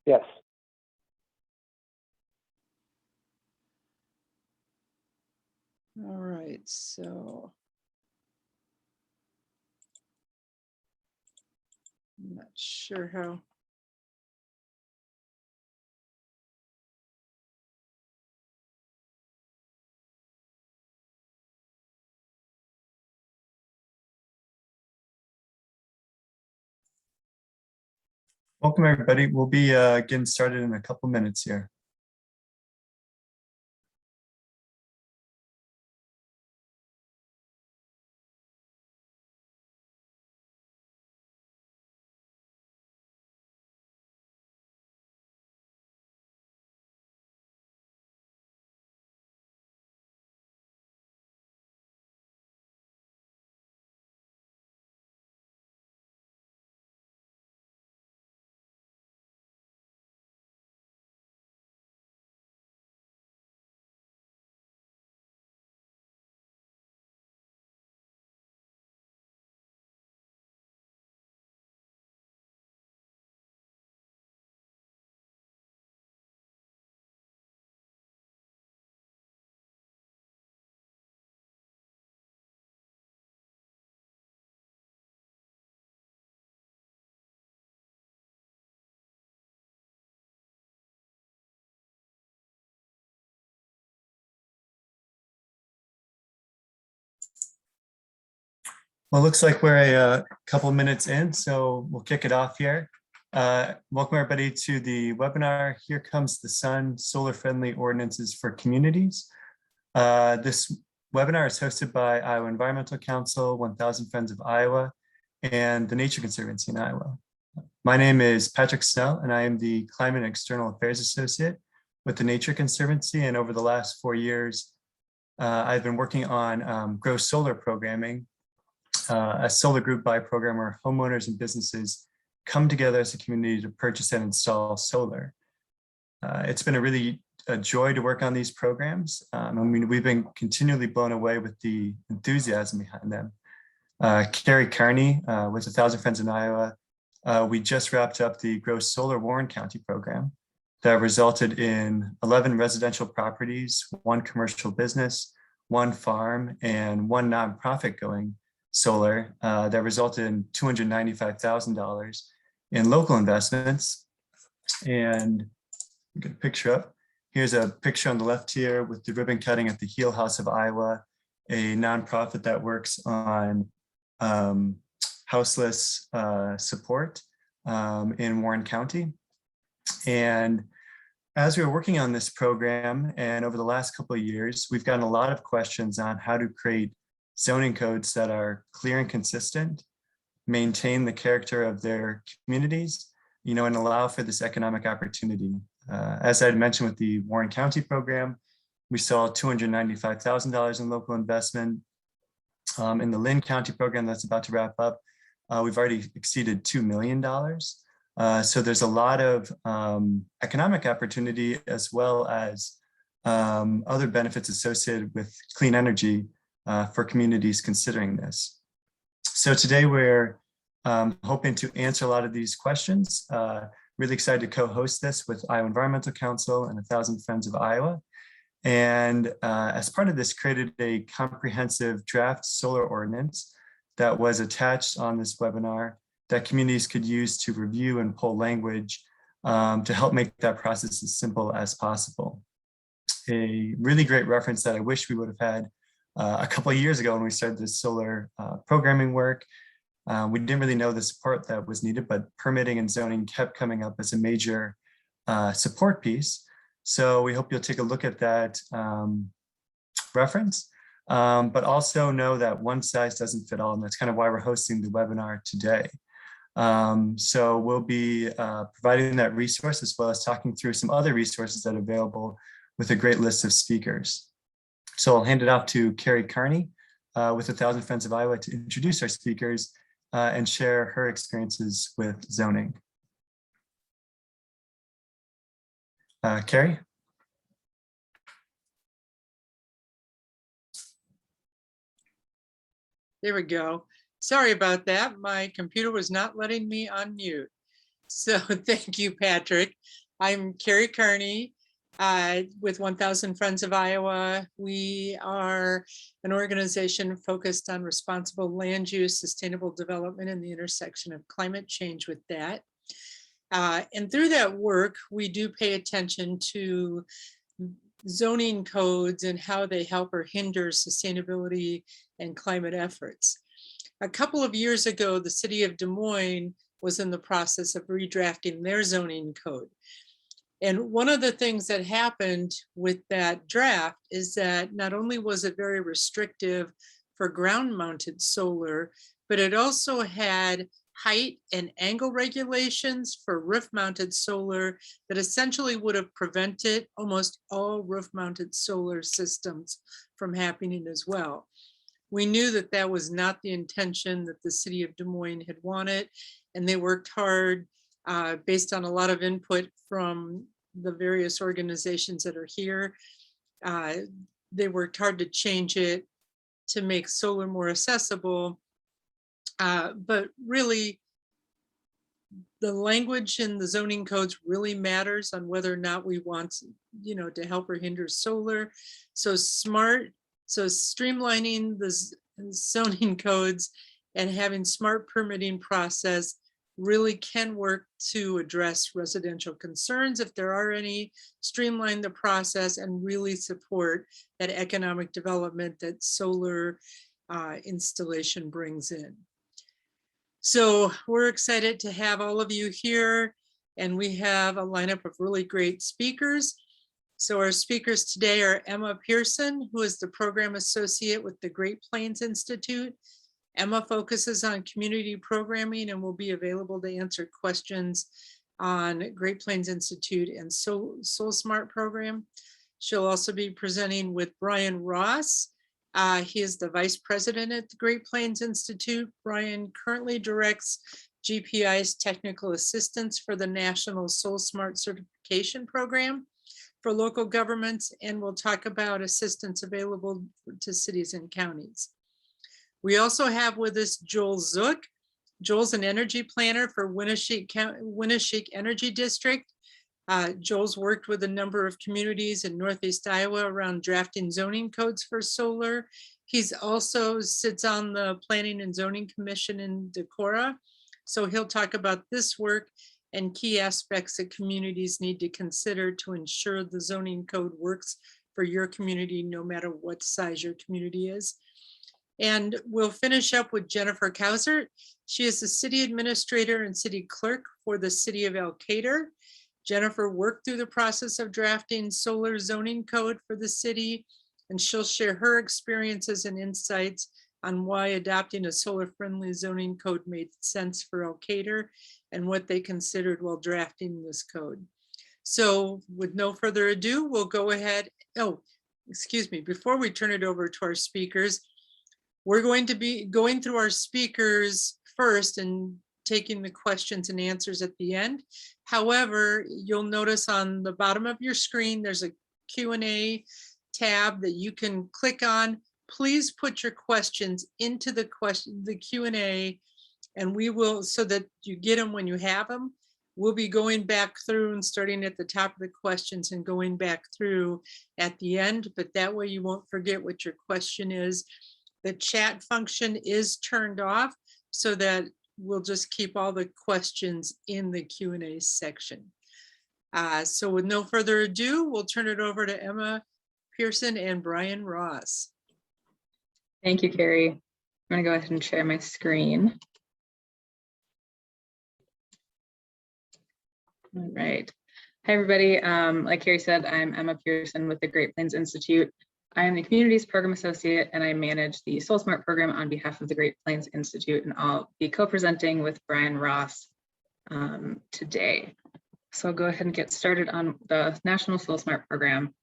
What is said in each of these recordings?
Yes. All right, so. I'm not sure how. Welcome, everybody. We'll be getting started in a couple minutes here. Well, it looks like we're a couple minutes in, so we'll kick it off here. Welcome, everybody, to the webinar, Here Comes the Sun, Solar-Friendly Ordinances for Communities. This webinar is hosted by Iowa Environmental Council, 1000 Friends of Iowa, and the Nature Conservancy in Iowa. My name is Patrick Snell, and I am the Climate and External Affairs Associate with the Nature Conservancy. And over the last 4 years, I've been working on Grow Solar programming, a solar group buy program where homeowners and businesses come together as a community to purchase and install solar. It's been a joy to work on these programs. I mean, we've been continually blown away with the enthusiasm behind them. Carrie Carney with 1000 Friends in Iowa, we just wrapped up the Grow Solar Warren County program that resulted in 11 residential properties, 1 commercial business, 1 farm, and 1 nonprofit going solar that resulted in $295,000 in local investments. And get a picture up. Here's a picture on the left here with the ribbon cutting at the Heal House of Iowa, a nonprofit that works on houseless support in Warren County. And as we were working on this program and over the last couple of years, we've gotten a lot of questions on how to create zoning codes that are clear and consistent, maintain the character of their communities, and allow for this economic opportunity. As I had mentioned with the Warren County program, we saw $295,000 in local investment. In the Lynn County program that's about to wrap up, we've already exceeded $2 million. So there's a lot of economic opportunity as well as other benefits associated with clean energy for communities considering this. So today we're hoping to answer a lot of these questions. Really excited to co-host this with Iowa Environmental Council and 1000 Friends of Iowa. And as part of this, created a comprehensive draft solar ordinance that was attached on this webinar that communities could use to review and pull language to help make that process as simple as possible. A really great reference that I wish we would have had a couple of years ago when we started this solar programming work. We didn't really know the support that was needed, but permitting and zoning kept coming up as a major support piece. So we hope you'll take a look at that reference, but also know that one size doesn't fit all, and that's kind of why we're hosting the webinar today. So we'll be providing that resource as well as talking through some other resources that are available with a great list of speakers. So I'll hand it off to Carrie Carney with 1000 Friends of Iowa to introduce our speakers and share her experiences with zoning. Carrie? There we go. Sorry about that. My computer was not letting me unmute. So thank you, Patrick. I'm Carrie Kearney with 1000 Friends of Iowa. We are an organization focused on responsible land use, sustainable development, and the intersection of climate change with that. And through that work, we do pay attention to zoning codes and how they help or hinder sustainability and climate efforts. A couple of years ago, the city of Des Moines was in the process of redrafting their zoning code. And one of the things that happened with that draft is that not only was it very restrictive for ground mounted solar, but it also had height and angle regulations for roof mounted solar that essentially would have prevented almost all roof mounted solar systems from happening as well. We knew that that was not the intention that the city of Des Moines had wanted, and they worked hard based on a lot of input from the various organizations that are here. They worked hard to change it to make solar more accessible. But really, the language in the zoning codes really matters on whether or not we want, to help or hinder solar. So streamlining the zoning codes and having smart permitting process really can work to address residential concerns if there are any, streamline the process, and really support that economic development that solar installation brings in. So we're excited to have all of you here, and we have a lineup of really great speakers. So our speakers today are Emma Pearson, who is the program associate with the Great Plains Institute. Emma focuses on community programming and will be available to answer questions on Great Plains Institute and SolSmart program. She'll also be presenting with Brian Ross. He is the vice president at the Great Plains Institute. Brian currently directs GPI's technical assistance for the National SolSmart certification program for local governments, and we'll talk about assistance available to cities and counties. We also have with us Joel Zook. Joel's an energy planner for Winneshiek Energy District. Joel's worked with a number of communities in Northeast Iowa around drafting zoning codes for solar. He's also sits on the Planning and Zoning Commission in Decorah. So he'll talk about this work and key aspects that communities need to consider to ensure the zoning code works for your community, no matter what size your community is. And we'll finish up with Jennifer Kausert. She is the city administrator and city clerk for the city of Elkader. Jennifer worked through the process of drafting solar zoning code for the city, and she'll share her experiences and insights on why adopting a solar-friendly zoning code made sense for Elkader and what they considered while drafting this code. So with no further ado, we'll go ahead. Oh, excuse me, before we turn it over to our speakers, we're going to be going through our speakers first and taking the questions and answers at the end. However, you'll notice on the bottom of your screen, there's a Q&A tab that you can click on. Please put your questions into the Q&A, and we will, so that you get them when you have them. We'll be going back through and starting at the top of the questions and going back through at the end, but that way you won't forget what your question is. The chat function is turned off so that we'll just keep all the questions in the Q&A section. So with no further ado, we'll turn it over to Emma Pearson and Brian Ross. Thank you, Carrie. I'm going to go ahead and share my screen. All right. Hi, everybody. Like Carrie said, I'm Emma Pearson with the Great Plains Institute. I am the Communities Program Associate, and I manage the SolSmart program on behalf of the Great Plains Institute, and I'll be co-presenting with Brian Ross today. So I'll go ahead and get started on the National SolSmart program.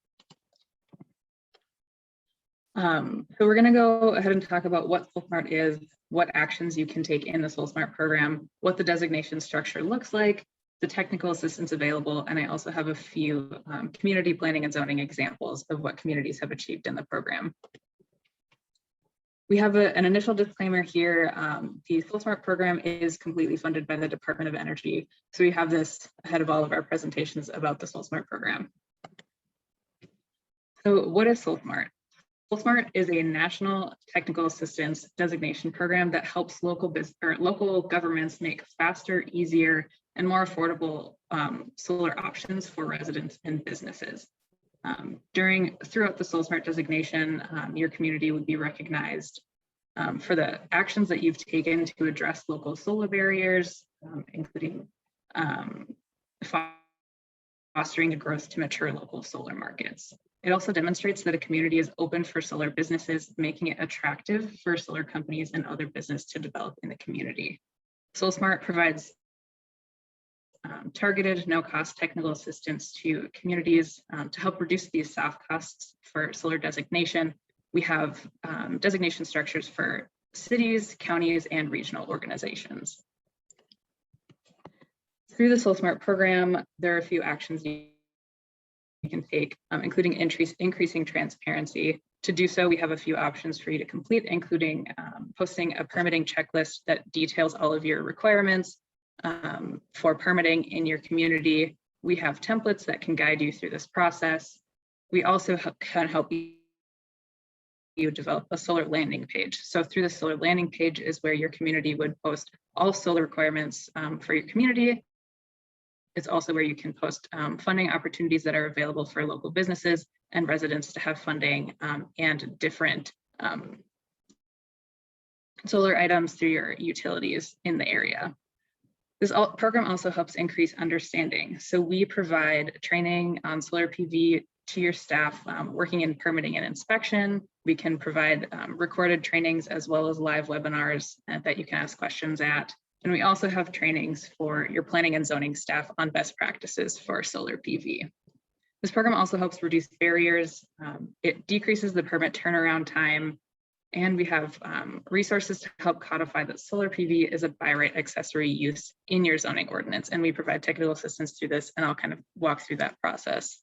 So we're going to go ahead and talk about what SolSmart is, what actions you can take in the SolSmart program, what the designation structure looks like, the technical assistance available, and I also have a few community planning and zoning examples of what communities have achieved in the program. We have an initial disclaimer here. The SolSmart program is completely funded by the Department of Energy. So we have this ahead of all of our presentations about the SolSmart program. So what is SolSmart? SolSmart is a national technical assistance designation program that helps local governments make faster, easier, and more affordable solar options for residents and businesses. Throughout the SolSmart designation, your community would be recognized for the actions that you've taken to address local solar barriers, including fostering a growth to mature local solar markets. It also demonstrates that a community is open for solar businesses, making it attractive for solar companies and other business to develop in the community. SolSmart provides targeted no-cost technical assistance to communities to help reduce these soft costs for solar designation. We have designation structures for cities, counties, and regional organizations. Through the SolSmart program, there are a few actions you can take, including increasing transparency. To do so, we have a few options for you to complete, including posting a permitting checklist that details all of your requirements for permitting in your community. We have templates that can guide you through this process. We also can help you develop a solar landing page. So through the solar landing page is where your community would post all solar requirements for your community. It's also where you can post funding opportunities that are available for local businesses and residents to have funding and different solar items through your utilities in the area. This program also helps increase understanding. So we provide training on solar PV to your staff working in permitting and inspection. We can provide recorded trainings as well as live webinars that you can ask questions at. And we also have trainings for your planning and zoning staff on best practices for solar PV. This program also helps reduce barriers. It decreases the permit turnaround time. And we have resources to help codify that solar PV is a by right accessory use in your zoning ordinance. And we provide technical assistance through this, and I'll kind of walk through that process.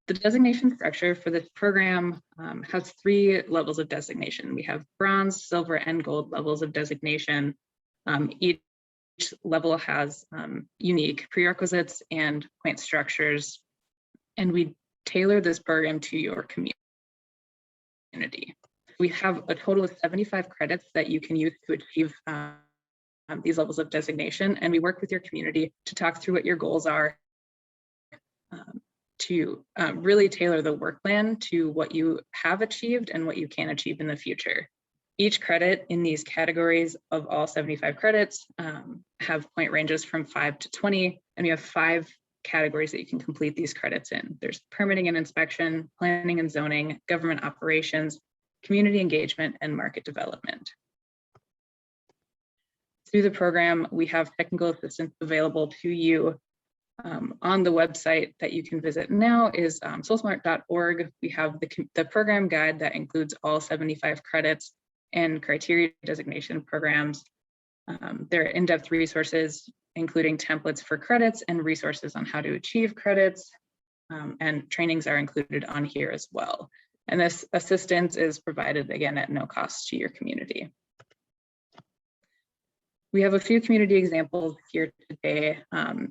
The designation structure for this program has 3 levels of designation. We have bronze, silver, and gold levels of designation. Each level has unique prerequisites and point structures, and we tailor this program to your community. We have a total of 75 credits that you can use to achieve these levels of designation, and we work with your community to talk through what your goals are to really tailor the work plan to what you have achieved and what you can achieve in the future. Each credit in these categories of all 75 credits have point ranges from 5 to 20, and we have 5 categories that you can complete these credits in. There's permitting and inspection, planning and zoning, government operations, community engagement, and market development. Through the program, we have technical assistance available to you. On the website that you can visit now is solsmart.org. We have the program guide that includes all 75 credits and criteria designation programs. There are in-depth resources, including templates for credits and resources on how to achieve credits, and trainings are included on here as well. And this assistance is provided, again, at no cost to your community. We have a few community examples here today.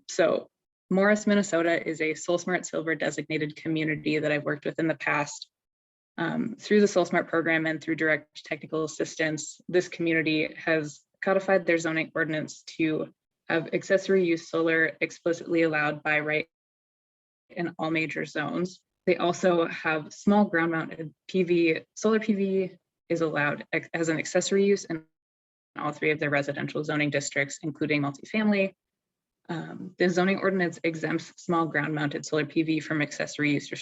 So Morris, Minnesota is a SolSmart Silver designated community that I've worked with in the past. Through the SolSmart program and through direct technical assistance, this community has codified their zoning ordinance to have accessory use solar explicitly allowed by right in all major zones. They also have small ground mounted PV. Solar PV is allowed as an accessory use in all 3 of their residential zoning districts, including multifamily. The zoning ordinance exempts small ground mounted solar PV from accessory use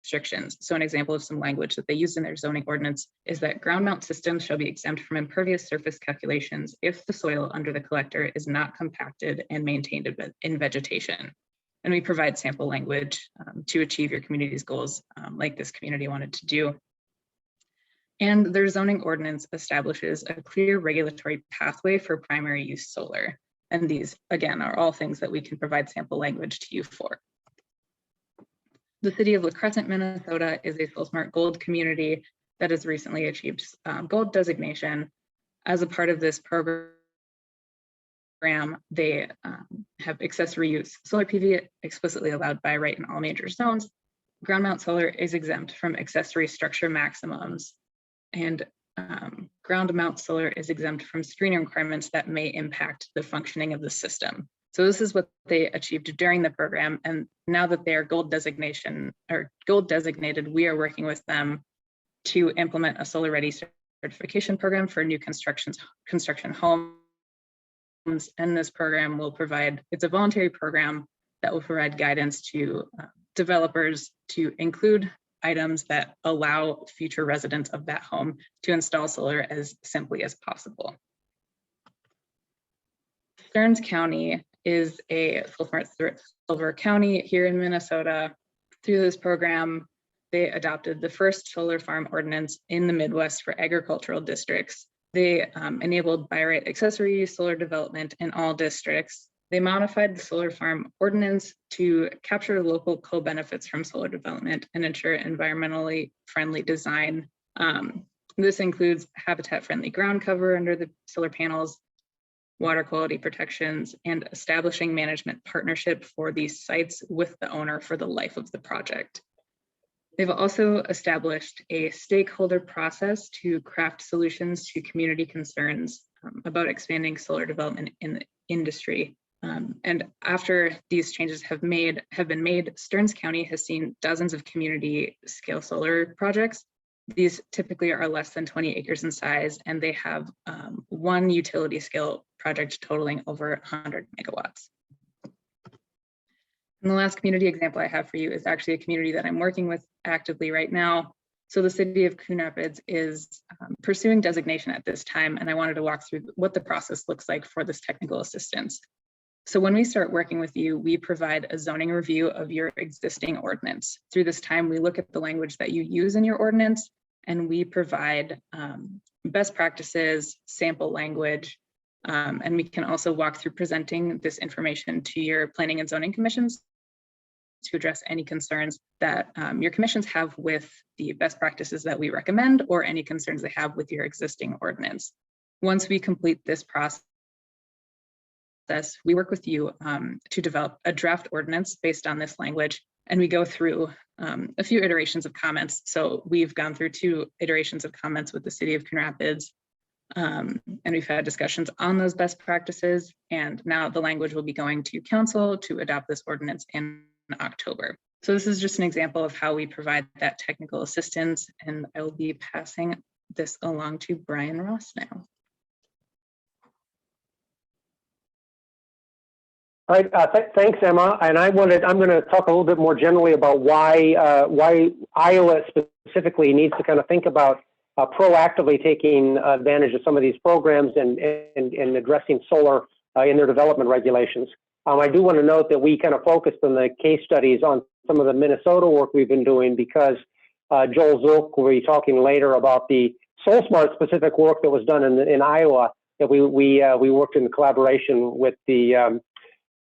restrictions. So an example of some language that they use in their zoning ordinance is that ground mount systems shall be exempt from impervious surface calculations if the soil under the collector is not compacted and maintained in vegetation. And we provide sample language to achieve your community's goals like this community wanted to do. And their zoning ordinance establishes a clear regulatory pathway for primary use solar. And these, again, are all things that we can provide sample language to you for. The city of La Crescent, Minnesota is a SolSmart Gold community. that has recently achieved gold designation. As a part of this program, they have accessory use solar PV explicitly allowed by right in all major zones. Ground mount solar is exempt from accessory structure maximums, and ground mount solar is exempt from screening requirements that may impact the functioning of the system. So this is what they achieved during the program. And now that they are gold designated, we are working with them to implement a solar ready certification program for new construction homes. And this program will provide, it's a voluntary program that will provide guidance to developers to include items that allow future residents of that home to install solar as simply as possible. Stearns County is a silver county here in Minnesota. Through this program, they adopted the first solar farm ordinance in the Midwest for agricultural districts. They enabled by right accessory use solar development in all districts. They modified the solar farm ordinance to capture local co-benefits from solar development and ensure environmentally friendly design. This includes habitat-friendly ground cover under the solar panels, water quality protections, and establishing management partnership for these sites with the owner for the life of the project. They've also established a stakeholder process to craft solutions to community concerns about expanding solar development in the industry. And after these changes have been made, Stearns County has seen dozens of community scale solar projects. These typically are less than 20 acres in size, and they have one utility scale project totaling over 100 megawatts. And the last community example I have for you is actually a community that I'm working with actively right now. So the city of Coon Rapids is pursuing designation at this time, and I wanted to walk through what the process looks like for this technical assistance. So when we start working with you, we provide a zoning review of your existing ordinance. Through this time, we look at the language that you use in your ordinance, and we provide best practices, sample language, and we can also walk through presenting this information to your planning and zoning commissions to address any concerns that your commissions have with the best practices that we recommend, or any concerns they have with your existing ordinance. Once we complete this process, we work with you to develop a draft ordinance based on this language, and we go through a few iterations of comments. So we've gone through 2 iterations of comments with the city of Coon Rapids, and we've had discussions on those best practices, and now the language will be going to council to adopt this ordinance in October. So this is just an example of how we provide that technical assistance, and I will be passing this along to Brian Ross now. All right, thanks, Emma. And I'm going to talk a little bit more generally about why Iowa specifically needs to kind of think about proactively taking advantage of some of these programs and addressing solar in their development regulations. I do want to note that we kind of focused on the case studies on some of the Minnesota work we've been doing, because Joel Zulk will be talking later about the SolSmart specific work that was done in Iowa that we worked in collaboration with the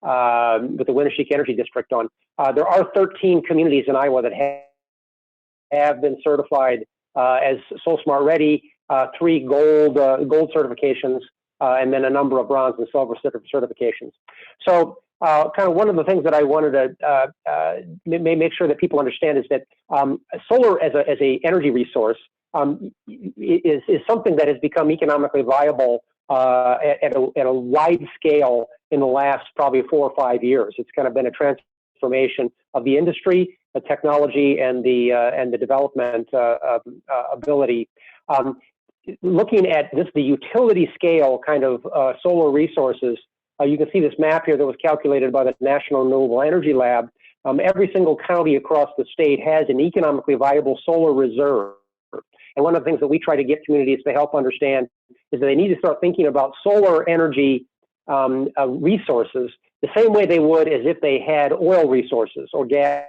Winneshiek Energy District on. There are 13 communities in Iowa that have been certified as SolSmart Ready, 3 gold certifications, and then a number of bronze and silver certifications. So kind of one of the things that I wanted to make sure that people understand is that solar as a energy resource is something that has become economically viable at a wide scale in the last probably 4 or 5 years. It's kind of been a transformation of the industry, the technology, and the development ability. Looking at the utility scale kind of solar resources, you can see this map here that was calculated by the National Renewable Energy Lab. Every single county across the state has an economically viable solar reserve. And one of the things that we try to get communities to help understand is that they need to start thinking about solar energy resources the same way they would as if they had oil resources or gas,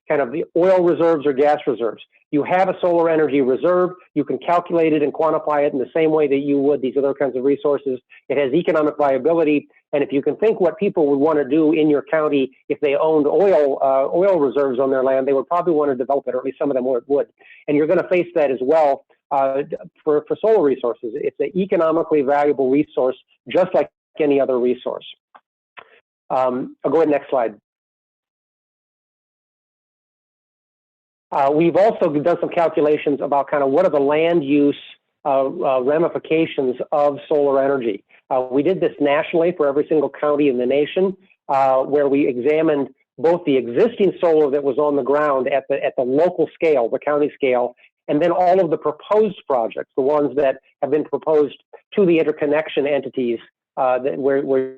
kind of the oil reserves or gas reserves. You have a solar energy reserve, you can calculate it and quantify it in the same way that you would these other kinds of resources. It has economic viability, And if you can think what people would want to do in your county if they owned oil reserves on their land, they would probably want to develop it, or at least some of them would. And you're going to face that as well for solar resources. It's an economically valuable resource, just like any other resource. I'll go ahead, next slide. We've also done some calculations about kind of what are the land use ramifications of solar energy. We did this nationally for every single county in the nation, where we examined both the existing solar that was on the ground at the local scale, the county scale, and then all of the proposed projects, the ones that have been proposed to the interconnection entities, where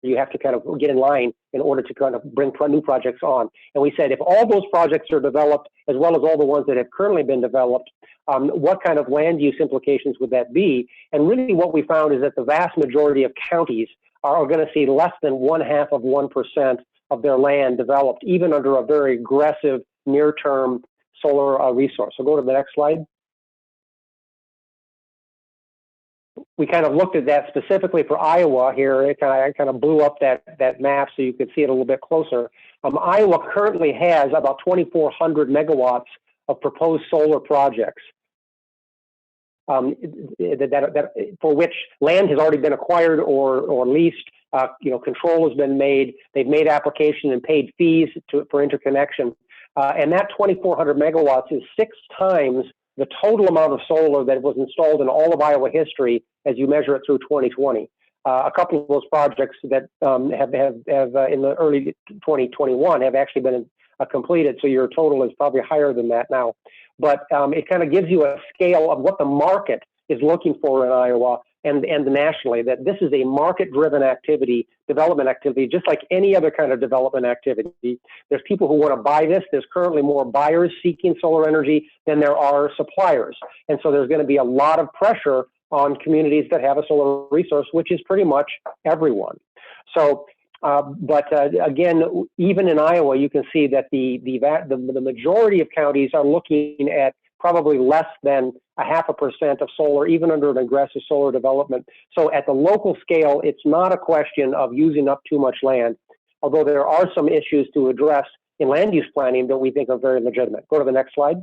you have to kind of get in line in order to kind of bring new projects on. And we said, if all those projects are developed, as well as all the ones that have currently been developed, what kind of land use implications would that be? And really what we found is that the vast majority of counties are going to see less than 0.5% of their land developed, even under a very aggressive near-term solar resource. So go to the next slide. We kind of looked at that specifically for Iowa here. I kind of blew up that map so you could see it a little bit closer. Iowa currently has about 2,400 megawatts of proposed solar projects for which land has already been acquired or leased. Control has been made. They've made application and paid fees for interconnection. And that 2,400 megawatts is 6 times the total amount of solar that was installed in all of Iowa history as you measure it through 2020. A couple of those projects that have in the early 2021 have actually been completed, so your total is probably higher than that now. But it kind of gives you a scale of what the market is looking for in Iowa and nationally, that this is a market-driven activity, development activity, just like any other kind of development activity. There's people who want to buy this. There's currently more buyers seeking solar energy than there are suppliers. And so there's going to be a lot of pressure on communities that have a solar resource, which is pretty much everyone. So, again, even in Iowa, you can see that the majority of counties are looking at probably less than 0.5% of solar, even under an aggressive solar development. So at the local scale, it's not a question of using up too much land, although there are some issues to address in land use planning that we think are very legitimate. Go to the next slide.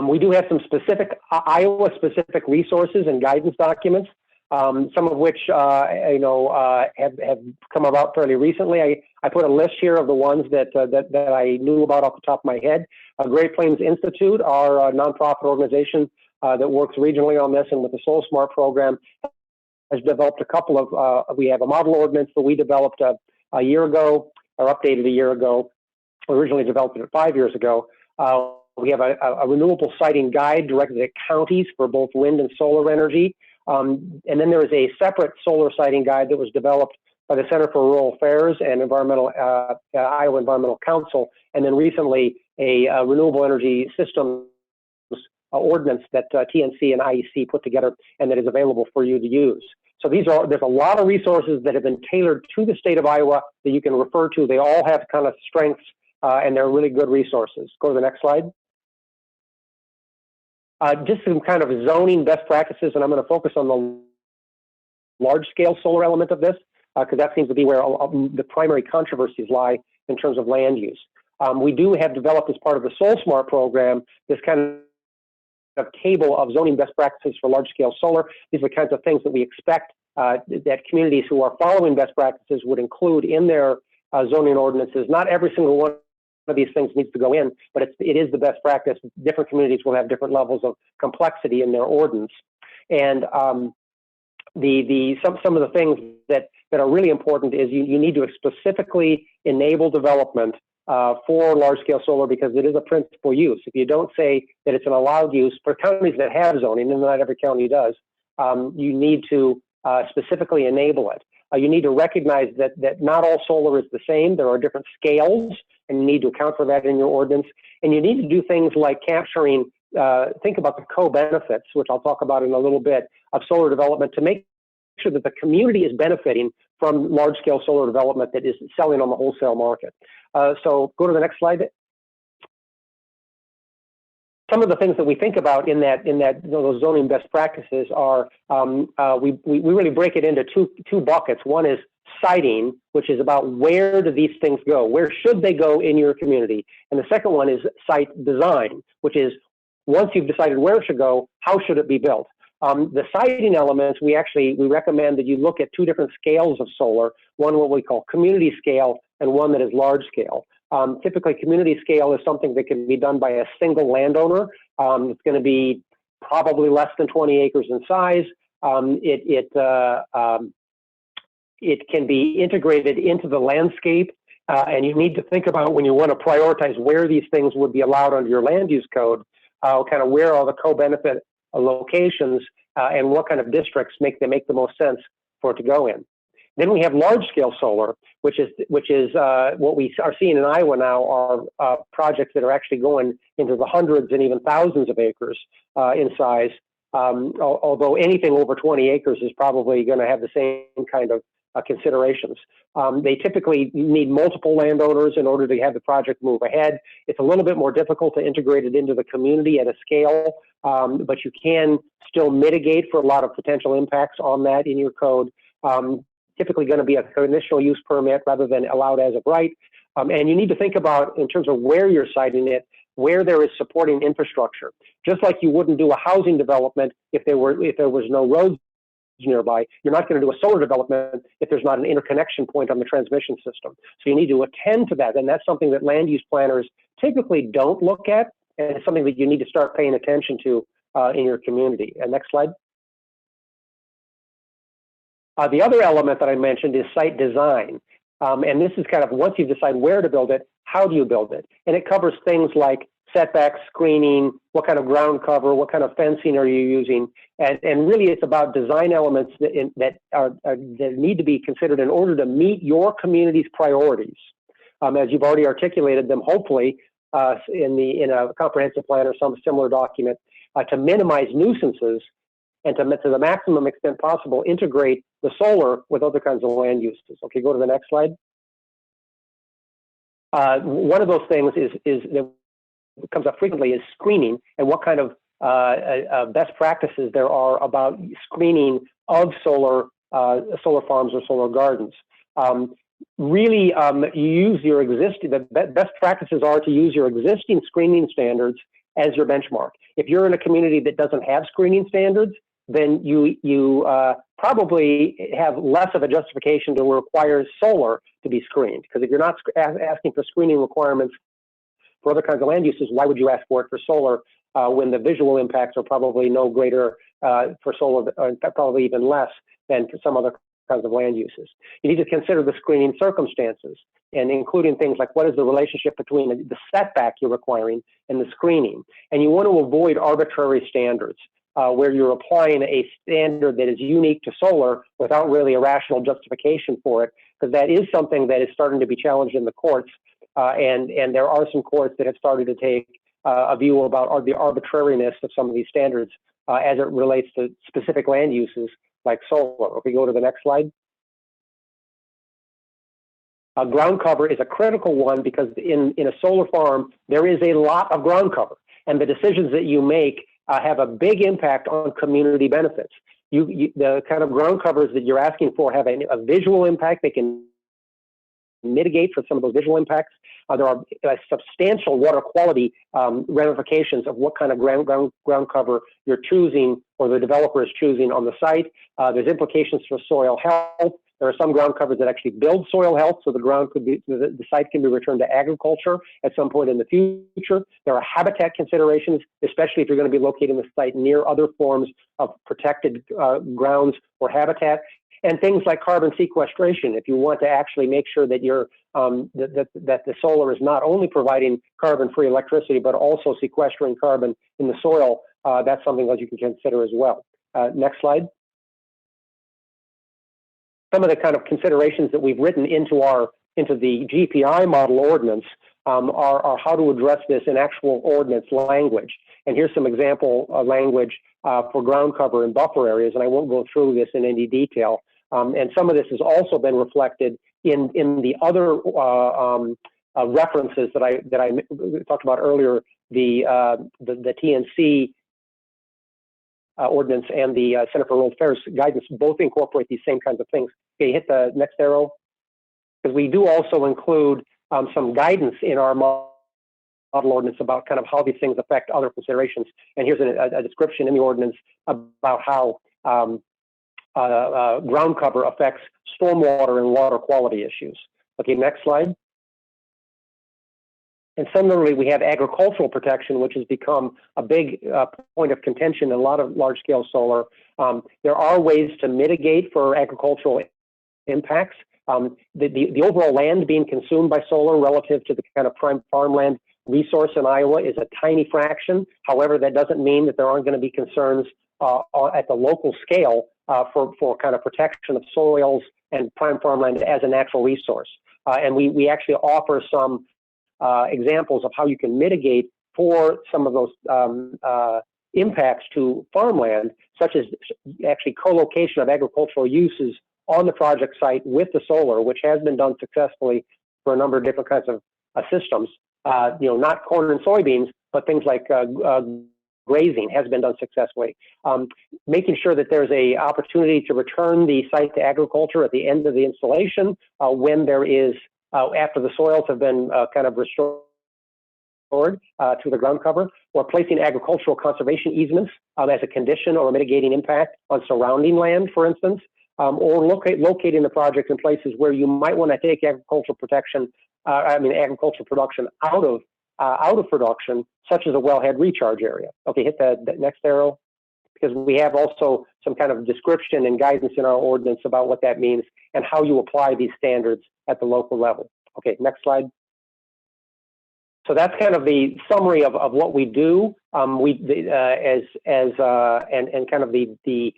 We do have some specific Iowa-specific resources and guidance documents, some of which have come about fairly recently. I put a list here of the ones that I knew about off the top of my head. Great Plains Institute, our nonprofit organization that works regionally on this and with the SolSmart program, has developed a couple of. We have a model ordinance that we developed a year ago, or updated a year ago. We originally developed it 5 years ago. We have a renewable siting guide directed at counties for both wind and solar energy. And then there is a separate solar siting guide that was developed by the Center for Rural Affairs and Iowa Environmental Council, and then recently a renewable energy systems ordinance that TNC and IEC put together and that is available for you to use. So there's a lot of resources that have been tailored to the state of Iowa that you can refer to. They all have kind of strengths and they're really good resources. Go to the next slide. Just some kind of zoning best practices, and I'm going to focus on the large-scale solar element of this, because that seems to be where the primary controversies lie in terms of land use. We do have developed as part of the SolSmart program this kind of table of zoning best practices for large-scale solar. These are the kinds of things that we expect that communities who are following best practices would include in their zoning ordinances. Not every single one of these things needs to go in, but it is the best practice. Different communities will have different levels of complexity in their ordinance. And some of the things that are really important is you need to specifically enable development for large-scale solar, because it is a principal use. If you don't say that it's an allowed use for counties that have zoning, and not every county does, you need to specifically enable it. You need to recognize that not all solar is the same. There are different scales, and you need to account for that in your ordinance. And you need to do things like capturing, think about the co-benefits, which I'll talk about in a little bit, of solar development to make sure that the community is benefiting from large-scale solar development that is selling on the wholesale market. So go to the next slide. some of the things that we think about in those zoning best practices are we really break it into two buckets. One is siting, which is about where do these things go? Where should they go in your community? And the second one is site design, which is once you've decided where it should go, how should it be built? The siting elements, we recommend that you look at two different scales of solar, one what we call community scale and one that is large scale. Typically, community scale is something that can be done by a single landowner. It's going to be probably less than 20 acres in size. It can be integrated into the landscape, and you need to think about when you want to prioritize where these things would be allowed under your land use code, kind of where are the co-benefit locations and what kind of districts make the most sense for it to go in. Then we have large-scale solar, which is what we are seeing in Iowa now are projects that are actually going into the hundreds and even thousands of acres in size. Although anything over 20 acres is probably going to have the same kind of considerations. They typically need multiple landowners in order to have the project move ahead. It's a little bit more difficult to integrate it into the community at a scale, but you can still mitigate for a lot of potential impacts on that in your code. Typically going to be a conditional use permit rather than allowed as of right. And you need to think about, in terms of where you're siting it, where there is supporting infrastructure. Just like you wouldn't do a housing development if there was no roads nearby, you're not going to do a solar development if there's not an interconnection point on the transmission system. So you need to attend to that, and that's something that land use planners typically don't look at, and it's something that you need to start paying attention to in your community. And next slide. The other element that I mentioned is site design. And this is kind of once you decide where to build it, how do you build it? And it covers things like setbacks, screening, what kind of ground cover, what kind of fencing are you using? And really it's about design elements that need to be considered in order to meet your community's priorities. As you've already articulated them, hopefully, in a comprehensive plan or some similar document, to minimize nuisances and to the maximum extent possible, integrate the solar with other kinds of land uses. Okay, go to the next slide. One of those things that comes up frequently is screening, and what kind of best practices there are about screening of solar farms or solar gardens. Really, you use your the best practices are to use your existing screening standards as your benchmark. If you're in a community that doesn't have screening standards, then you probably have less of a justification to require solar to be screened. Because if you're not asking for screening requirements for other kinds of land uses, why would you ask for it for solar when the visual impacts are probably no greater for solar, or probably even less than for some other kinds of land uses? You need to consider the screening circumstances, and including things like what is the relationship between the setback you're requiring and the screening. And you want to avoid arbitrary standards where you're applying a standard that is unique to solar without really a rational justification for it, because that is something that is starting to be challenged in the courts. And there are some courts that have started to take a view about the arbitrariness of some of these standards as it relates to specific land uses like solar. Okay, go to the next slide. Ground cover is a critical one because in a solar farm, there is a lot of ground cover, and the decisions that you make have a big impact on community benefits. The kind of ground covers that you're asking for have a visual impact. They can mitigate for some of those visual impacts. There are substantial water quality ramifications of what kind of ground cover you're choosing or the developer is choosing on the site. There's implications for soil health. There are some ground covers that actually build soil health, so the site can be returned to agriculture at some point in the future. There are habitat considerations, especially if you're going to be locating the site near other forms of protected grounds or habitat. And things like carbon sequestration. If you want to actually make sure that that the solar is not only providing carbon-free electricity, but also sequestering carbon in the soil, that's something that you can consider as well. Next slide. Some of the kind of considerations that we've written into the GPI model ordinance are how to address this in actual ordinance language. And here's some example language for ground cover and buffer areas, and I won't go through this in any detail. And some of this has also been reflected in the other references that I talked about earlier the TNC ordinance and the Center for World Affairs guidance both incorporate these same kinds of things. Okay, hit the next arrow. Because we do also include some guidance in our model ordinance about kind of how these things affect other considerations. And here's a description in the ordinance about how ground cover affects stormwater and water quality issues. Okay, next slide. And similarly, we have agricultural protection, which has become a big point of contention in a lot of large-scale solar. There are ways to mitigate for agricultural impacts. The overall land being consumed by solar relative to the kind of prime farmland resource in Iowa is a tiny fraction. However, that doesn't mean that there aren't going to be concerns at the local scale for kind of protection of soils and prime farmland as a natural resource. And we actually offer some examples of how you can mitigate for some of those impacts to farmland, such as actually co-location of agricultural uses on the project site with the solar, which has been done successfully for a number of different kinds of systems. Not corn and soybeans, but things like grazing has been done successfully. Making sure that there's a opportunity to return the site to agriculture at the end of the installation when there is, after the soils have been kind of restored to the ground cover, or placing agricultural conservation easements as a condition or a mitigating impact on surrounding land, for instance. Or locating the project in places where you might want to take agricultural protection, agricultural production out of production, such as a wellhead recharge area. Okay, hit the next arrow, because we have also some kind of description and guidance in our ordinance about what that means and how you apply these standards at the local level. Okay, next slide. So that's kind of the summary of what we do. And kind of the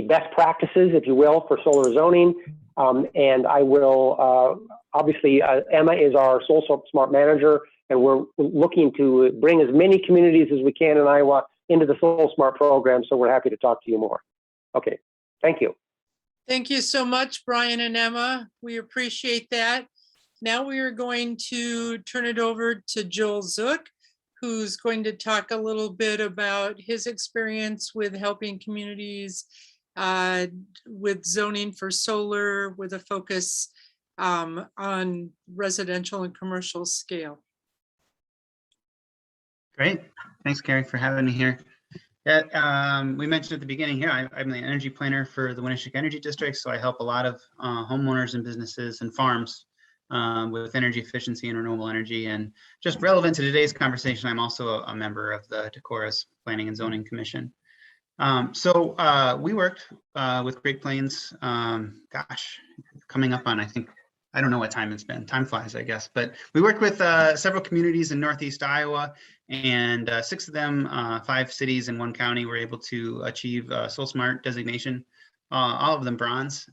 best practices, if you will, for solar zoning. And I will, obviously, Emma is our SolSmart manager, and we're looking to bring as many communities as we can in Iowa into the SolSmart program, so we're happy to talk to you more. Okay, thank you. Thank you so much, Brian and Emma. We appreciate that. Now we are going to turn it over to Joel Zook, who's going to talk a little bit about his experience with helping communities with zoning for solar with a focus on residential and commercial scale. Great. Thanks, Carrie, for having me here. Yeah, we mentioned at the beginning here, I'm the energy planner for the Winneshiek Energy District, so I help a lot of homeowners and businesses and farms with energy efficiency and renewable energy. And just relevant to today's conversation, I'm also a member of the Decorah's Planning and Zoning Commission. So we worked with Great Plains, coming up on, I don't know what time it's been. Time flies, I guess. But we worked with several communities in Northeast Iowa, and 6 of them, 5 cities and 1 county, were able to achieve SolSmart designation, all of them bronze.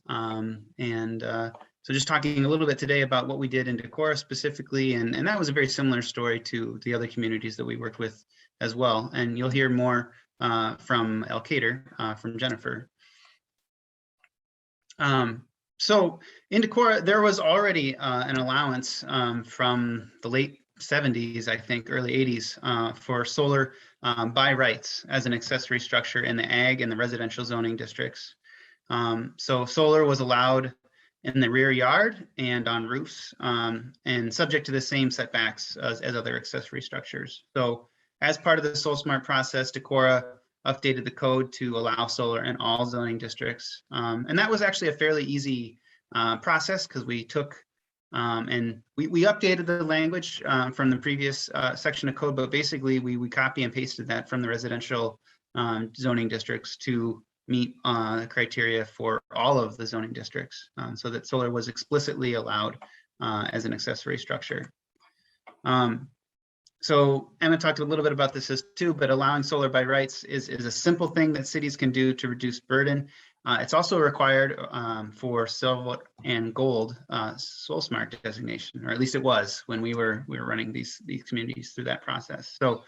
So just talking a little bit today about what we did in Decorah specifically, and that was a very similar story to the other communities that we worked with as well. And you'll hear more from Elkader, from Jennifer. So in Decorah, there was already an allowance from the late 70s, I think, early 80s, for solar by rights as an accessory structure in the ag and the residential zoning districts. So solar was allowed in the rear yard and on roofs, and subject to the same setbacks as other accessory structures. So as part of the SolSmart process, Decorah updated the code to allow solar in all zoning districts. And that was actually a fairly easy process, because we took and we updated the language from the previous section of code, but basically we copy and pasted that from the residential zoning districts to meet criteria for all of the zoning districts, so that solar was explicitly allowed as an accessory structure. So Emma talked a little bit about this too, but allowing solar by rights is a simple thing that cities can do to reduce burden. It's also required for silver and gold SolSmart designation, or at least it was when we were running these communities through that process. So,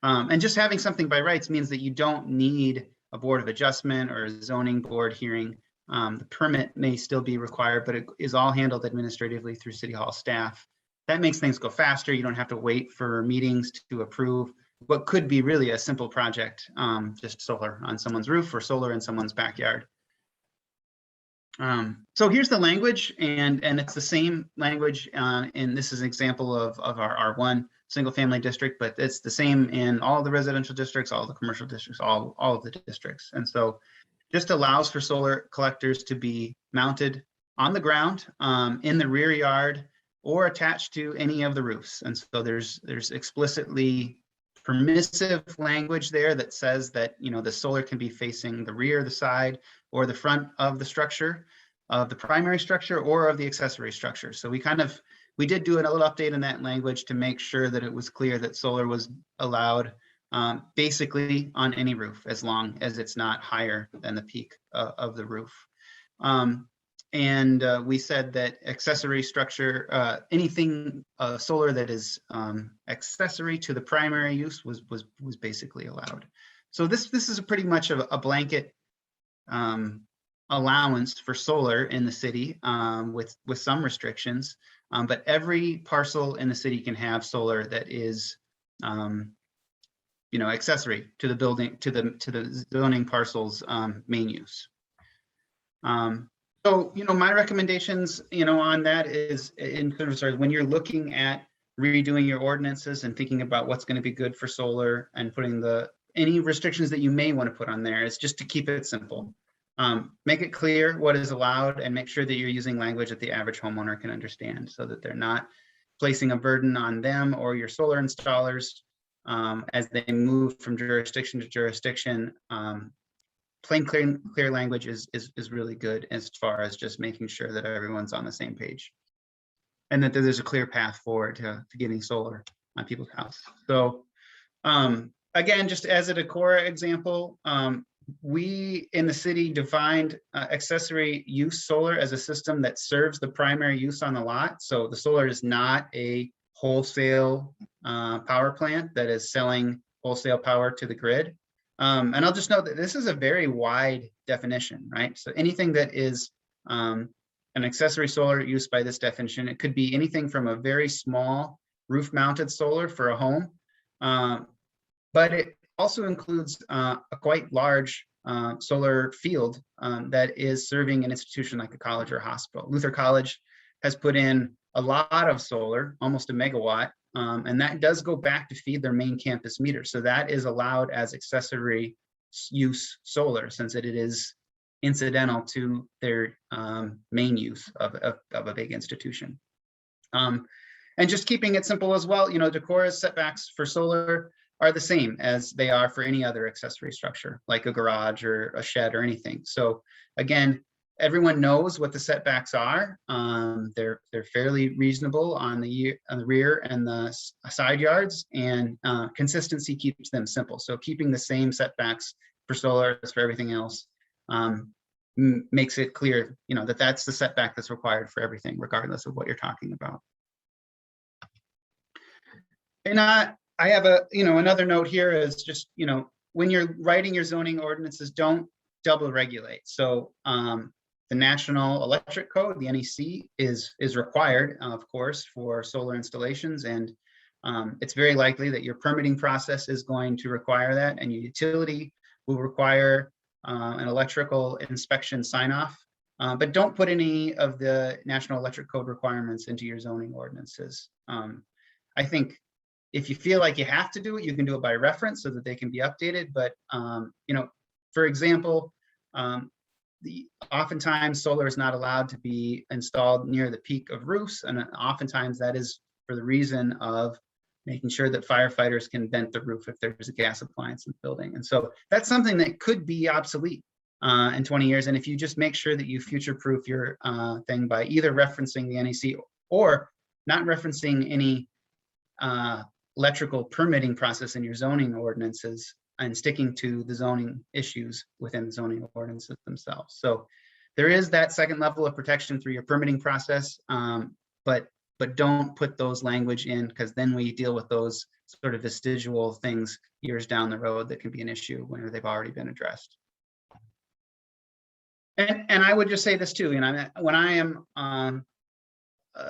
and just having something by rights means that you don't need a board of adjustment or a zoning board hearing. The permit may still be required, but it is all handled administratively through City Hall staff. That makes things go faster. You don't have to wait for meetings to approve what could be really a simple project, just solar on someone's roof or solar in someone's backyard. So here's the language, and it's the same language, and this is an example of our R1 single family district, but it's the same in all the residential districts, all the commercial districts, all of the districts. And so just allows for solar collectors to be mounted on the ground, in the rear yard, or attached to any of the roofs. And so there's explicitly permissive language there that says that, you know, the solar can be facing the rear, the side, or the front of the structure, of the primary structure, or of the accessory structure. So we did do a little update in that language to make sure that it was clear that solar was allowed basically on any roof, as long as it's not higher than the peak of the roof. And we said that accessory structure, anything solar that is accessory to the primary use was basically allowed. So this is pretty much a blanket allowance for solar in the city, with some restrictions, but every parcel in the city can have solar that is accessory to the building, to the zoning parcel's main use. So, my recommendations, on that is in terms of when you're looking at redoing your ordinances and thinking about what's going to be good for solar and putting any restrictions that you may want to put on there, is just to keep it simple. Make it clear what is allowed, and make sure that you're using language that the average homeowner can understand, so that they're not placing a burden on them or your solar installers as they move from jurisdiction to jurisdiction. Plain, clear language is really good as far as just making sure that everyone's on the same page, and that there's a clear path forward to getting solar on people's house. So again, just as a Decorah example, we in the city defined accessory use solar as a system that serves the primary use on the lot. So the solar is not a wholesale power plant that is selling wholesale power to the grid. And I'll just note that this is a very wide definition, right? So anything that is an accessory solar use by this definition, it could be anything from a very small roof-mounted solar for a home, but it also includes a quite large solar field that is serving an institution like a college or a hospital. Luther College has put in a lot of solar, almost a megawatt, and that does go back to feed their main campus meter. So that is allowed as accessory use solar, since it is incidental to their main use of a big institution. And just keeping it simple as well, Decorah's setbacks for solar are the same as they are for any other accessory structure, like a garage or a shed or anything. So again, everyone knows what the setbacks are. They're fairly reasonable on the rear and the side yards, and consistency keeps them simple. So keeping the same setbacks for solar as for everything else makes it clear, that that's the setback that's required for everything, regardless of what you're talking about. And I have another note here is just, when you're writing your zoning ordinances, don't double regulate. So the National Electric Code, the NEC, is required, of course, for solar installations. And it's very likely that your permitting process is going to require that, and your utility will require an electrical inspection sign-off. But don't put any of the National Electric Code requirements into your zoning ordinances. I think if you feel like you have to do it, you can do it by reference so that they can be updated. But, for example, oftentimes solar is not allowed to be installed near the peak of roofs. And oftentimes that is for the reason of making sure that firefighters can vent the roof if there's a gas appliance in the building. And so that's something that could be obsolete in 20 years. And if you just make sure that you future-proof your thing by either referencing the NEC or not referencing any electrical permitting process in your zoning ordinances, and sticking to the zoning issues within the zoning ordinances themselves. So there is that second level of protection through your permitting process, but don't put those language in, because then we deal with those sort of vestigial things years down the road that can be an issue when they've already been addressed. And I would just say this too, when I am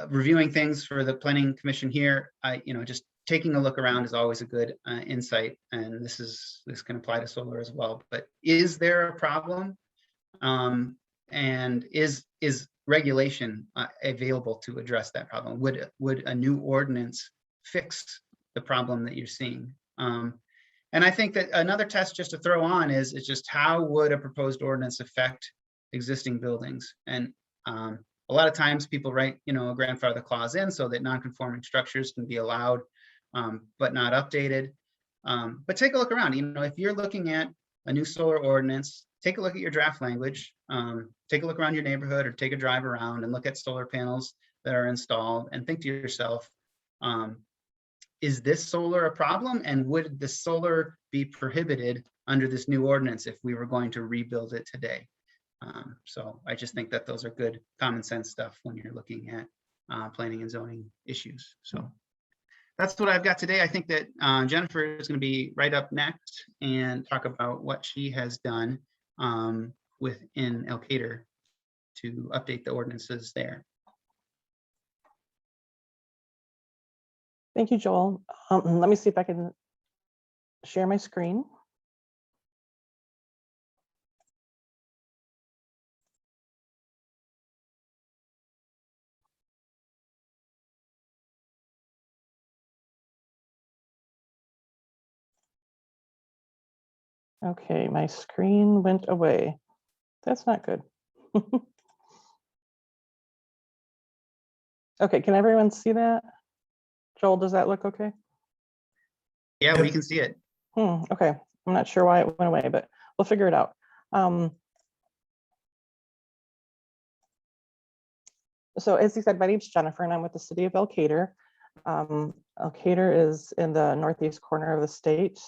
reviewing things for the Planning Commission here, I just taking a look around is always a good insight, and this can apply to solar as well. But is there a problem? And is regulation available to address that problem? Would a new ordinance fix the problem that you're seeing? And I think that another test just to throw on is just how would a proposed ordinance affect existing buildings? And a lot of times people write, a grandfather clause in so that non-conforming structures can be allowed, but not updated. But take a look around. If you're looking at a new solar ordinance, take a look at your draft language. Take a look around your neighborhood or take a drive around and look at solar panels that are installed and think to yourself, is this solar a problem? And would the solar be prohibited under this new ordinance if we were going to rebuild it today? So I just think that those are good common sense stuff when you're looking at planning and zoning issues. So that's what I've got today. I think that Jennifer is going to be right up next and talk about what she has done within Elkader to update the ordinances there. Thank you, Joel. Let me see if I can share my screen. Okay, my screen went away. That's not good. Okay, can everyone see that? Joel, does that look okay? Yeah, we can see it. Okay, I'm not sure why it went away, but we'll figure it out. So as you said, my name's Jennifer and I'm with the city of Elkader. Elkader is in the northeast corner of the state.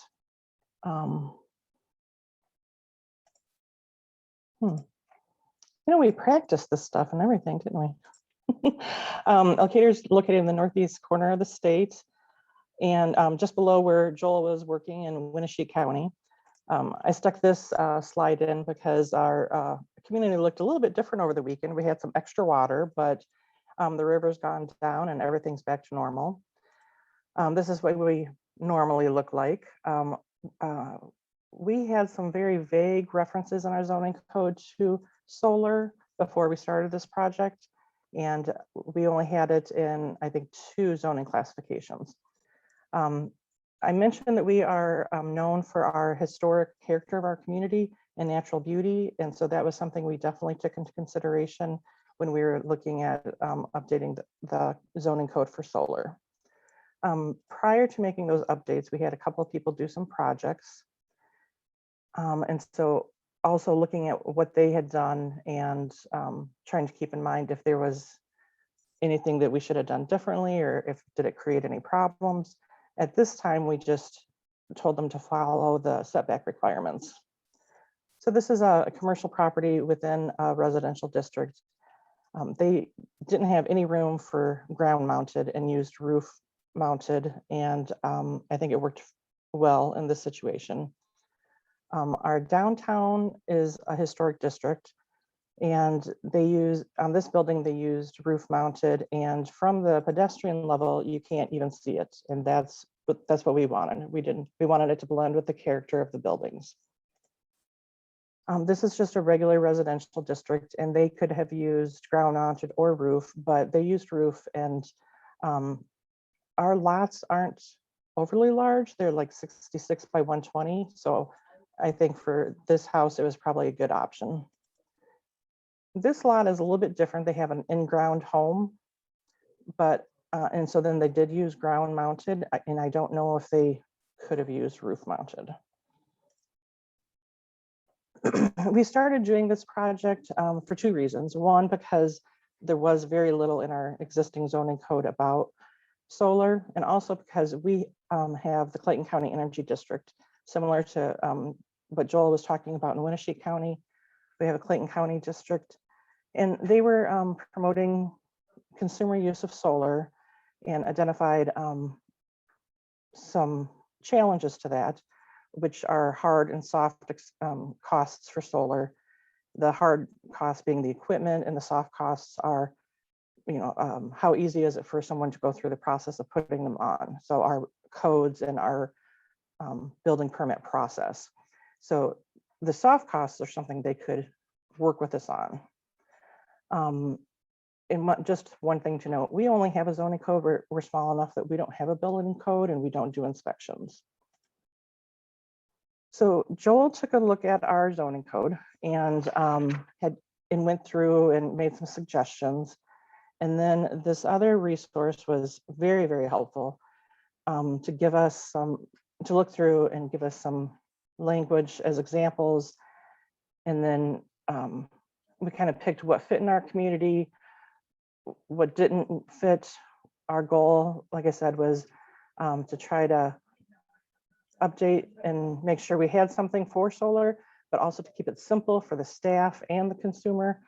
We practiced this stuff and everything, didn't we? Elkader is located in the northeast corner of the state and just below where Joel was working in Winneshiek County. I stuck this slide in because our community looked a little bit different over the weekend. We had some extra water, but the river's gone down and everything's back to normal. This is what we normally look like. We had some very vague references in our zoning code to solar before we started this project. And we only had it in, I think, 2 zoning classifications. I mentioned that we are known for our historic character of our community and natural beauty. And so that was something we definitely took into consideration when we were looking at updating the zoning code for solar. Prior to making those updates, we had a couple of people do some projects. And so also looking at what they had done and trying to keep in mind if there was anything that we should have done differently or if did it create any problems. At this time, we just told them to follow the setback requirements. So this is a commercial property within a residential district. They didn't have any room for ground mounted and used roof mounted. And I think it worked well in this situation. Our downtown is a historic district and they use, on this building, they used roof mounted and from the pedestrian level, you can't even see it. And that's what we wanted. We wanted it to blend with the character of the buildings. This is just a regular residential district and they could have used ground mounted or roof, but they used roof and our lots aren't overly large. They're like 66 by 120. So I think for this house, it was probably a good option. This lot is a little bit different. They have an in-ground home, but, and so then they did use ground mounted, and I don't know if they could have used roof mounted. We started doing this project for 2 reasons. One, because there was very little in our existing zoning code about solar, and also because we have the Clayton County Energy District, similar to what Joel was talking about in Winneshiek County. We have a Clayton County district, and they were promoting consumer use of solar and identified some challenges to that, which are hard and soft costs for solar. The hard costs being the equipment, and the soft costs are how easy is it for someone to go through the process of putting them on? So our codes and our building permit process. So the soft costs are something they could work with us on. And just one thing to note, we only have a zoning code. We're small enough that we don't have a building code and we don't do inspections. So Joel took a look at our zoning code and went through and made some suggestions. And then this other resource was very, very helpful to give us to look through and give us some language as examples. And then we kind of picked what fit in our community, what didn't fit. Our goal, like I said, was to try to update and make sure we had something for solar, but also to keep it simple for the staff and the consumer,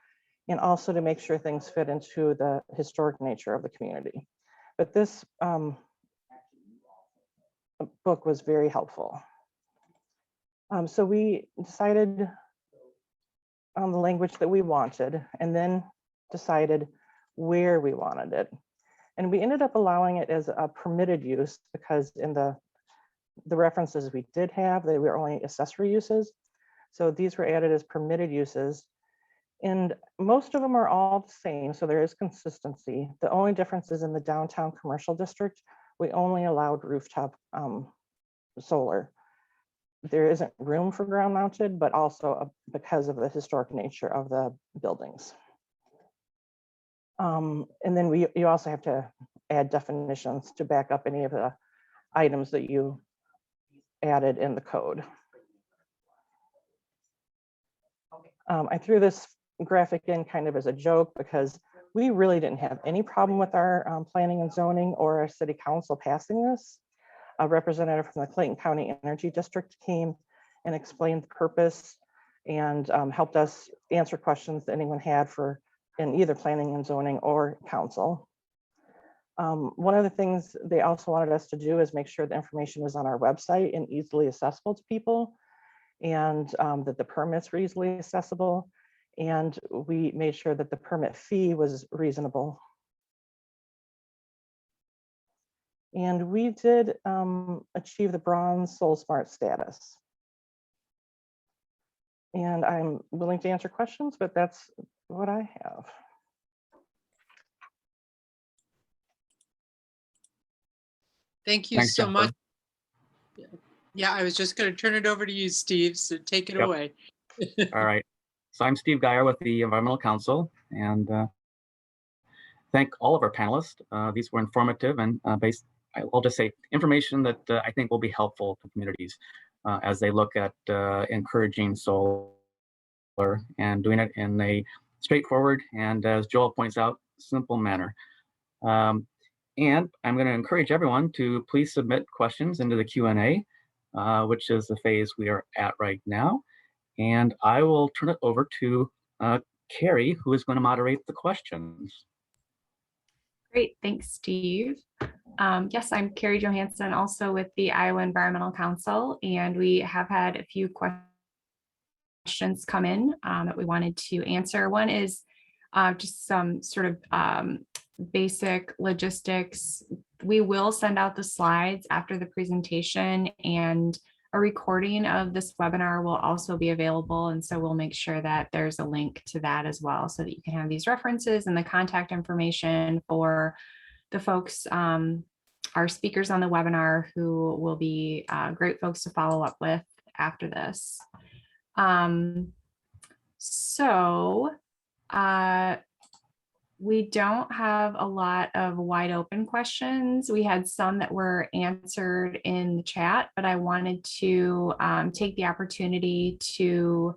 and also to make sure things fit into the historic nature of the community. But this book was very helpful. So we decided on the language that we wanted and then decided where we wanted it. And we ended up allowing it as a permitted use because in the references we did have, they were only accessory uses. So these were added as permitted uses. And most of them are all the same, so there is consistency. The only difference is in the downtown commercial district, we only allowed rooftop solar. There isn't room for ground mounted, but also because of the historic nature of the buildings. And then you also have to add definitions to back up any of the items that you added in the code. I threw this graphic in kind of as a joke because we really didn't have any problem with our planning and zoning or our city council passing this. A representative from the Clayton County Energy District came and explained the purpose and helped us answer questions that anyone had in either planning and zoning or council. One of the things they also wanted us to do is make sure the information was on our website and easily accessible to people, and that the permits were easily accessible. And we made sure that the permit fee was reasonable. And we did achieve the bronze SolSmart status. And I'm willing to answer questions, but that's what I have. Thank you Thanks, so Jennifer. much. Yeah, I was just going to turn it over to you, Steve, so take it Yep. away. All right. So I'm Steve Geyer with the Environmental Council, and thank all of our panelists. These were informative and I'll just say information that I think will be helpful to communities as they look at encouraging solar and doing it in a straightforward and, as Joel points out, simple manner. And I'm going to encourage everyone to please submit questions into the Q&A, which is the phase we are at right now. And I will turn it over to Carrie, who is going to moderate the questions. Great, thanks, Steve. Yes, I'm Carrie Johansson, also with the Iowa Environmental Council, and we have had a few questions come in that we wanted to answer. One is just some sort of basic logistics. We will send out the slides after the presentation, and a recording of this webinar will also be available. And so we'll make sure that there's a link to that as well, so that you can have these references and the contact information for the folks, our speakers on the webinar, who will be great folks to follow up with after this. We don't have a lot of wide open questions. We had some that were answered in the chat, but I wanted to take the opportunity to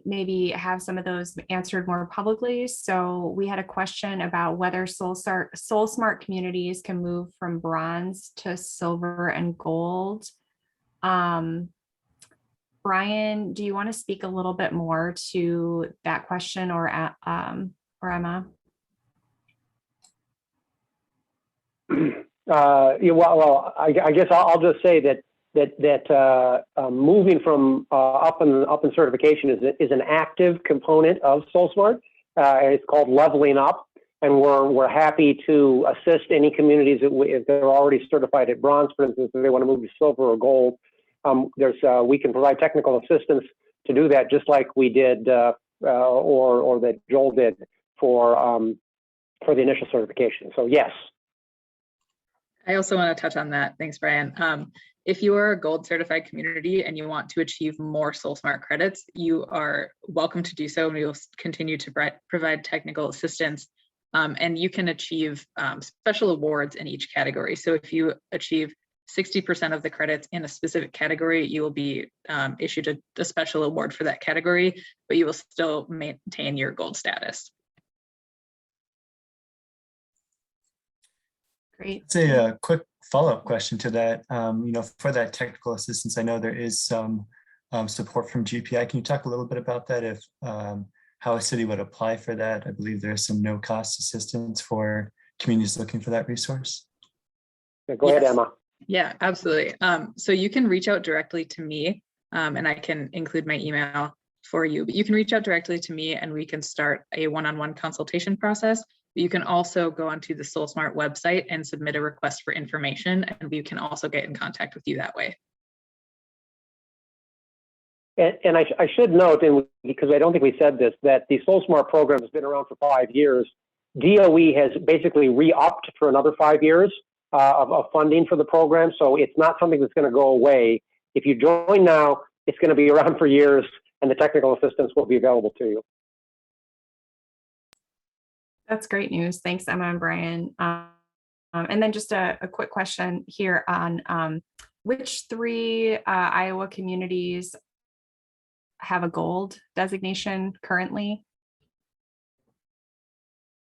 maybe have some of those answered more publicly. So we had a question about whether SolSmart communities can move from bronze to silver and gold. Brian, do you want to speak a little bit more to that question, or Emma? Yeah, well, I guess I'll just say that moving from up in certification is an active component of SolSmart. It's called leveling up, and we're happy to assist any communities if they're already certified at bronze, for instance, if they want to move to silver or gold. We can provide technical assistance to do that, just like we did or that Joel did for the initial certification. So yes. I also want to touch on that. Thanks, Brian. If you are a gold certified community and you want to achieve more SolSmart credits, you are welcome to do so, and we will continue to provide technical assistance. And you can achieve special awards in each category. So if you achieve 60% of the credits in a specific category, you will be issued a special award for that category, but you will still maintain your gold status. Great. Say a quick follow-up question to that. For that technical assistance, I know there is some support from GPI. Can you talk a little bit about that? If how a city would apply for that? I believe there's some no-cost assistance for communities looking for that resource. Yeah, go ahead, Emma. Yeah, absolutely. So you can reach out directly to me, and I can include my email for you, but you can reach out directly to me and we can start a one-on-one consultation process. You can also go onto the SolSmart website and submit a request for information, and we can also get in contact with you that way. And I should note, and because I don't think we said this, that the SolSmart program has been around for 5 years. DOE has basically re-upped for another 5 years of funding for the program. So it's not something that's going to go away. If you join now, it's going to be around for years, and the technical assistance will be available to you. That's great news. Thanks, Emma and Brian. And then just a quick question here on which 3 Iowa communities have a gold designation currently?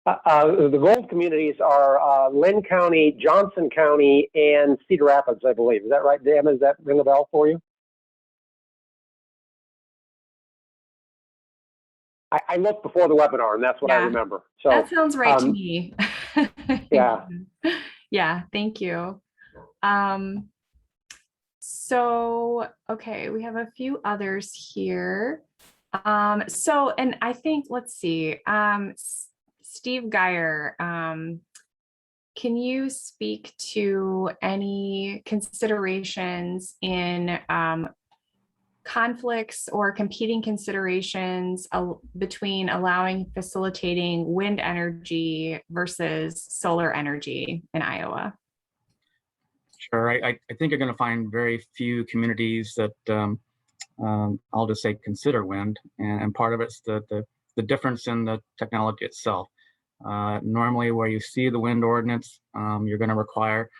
The gold communities are Lynn County, Johnson County, and Cedar Rapids, I believe. Is that right, Dan? Does that ring a bell for you? I looked before the webinar, and that's what I remember. So that sounds right to me. Yeah. Yeah, thank you. So, okay, we have a few others here. And I think, let's see, Steve Geyer, can you speak to any considerations in conflicts or competing considerations between facilitating wind energy versus solar energy in Iowa? Sure, I think you're going to find very few communities that I'll just say consider wind, and part of it's the difference in the technology itself. Normally, where you see the wind ordinance, you're going to require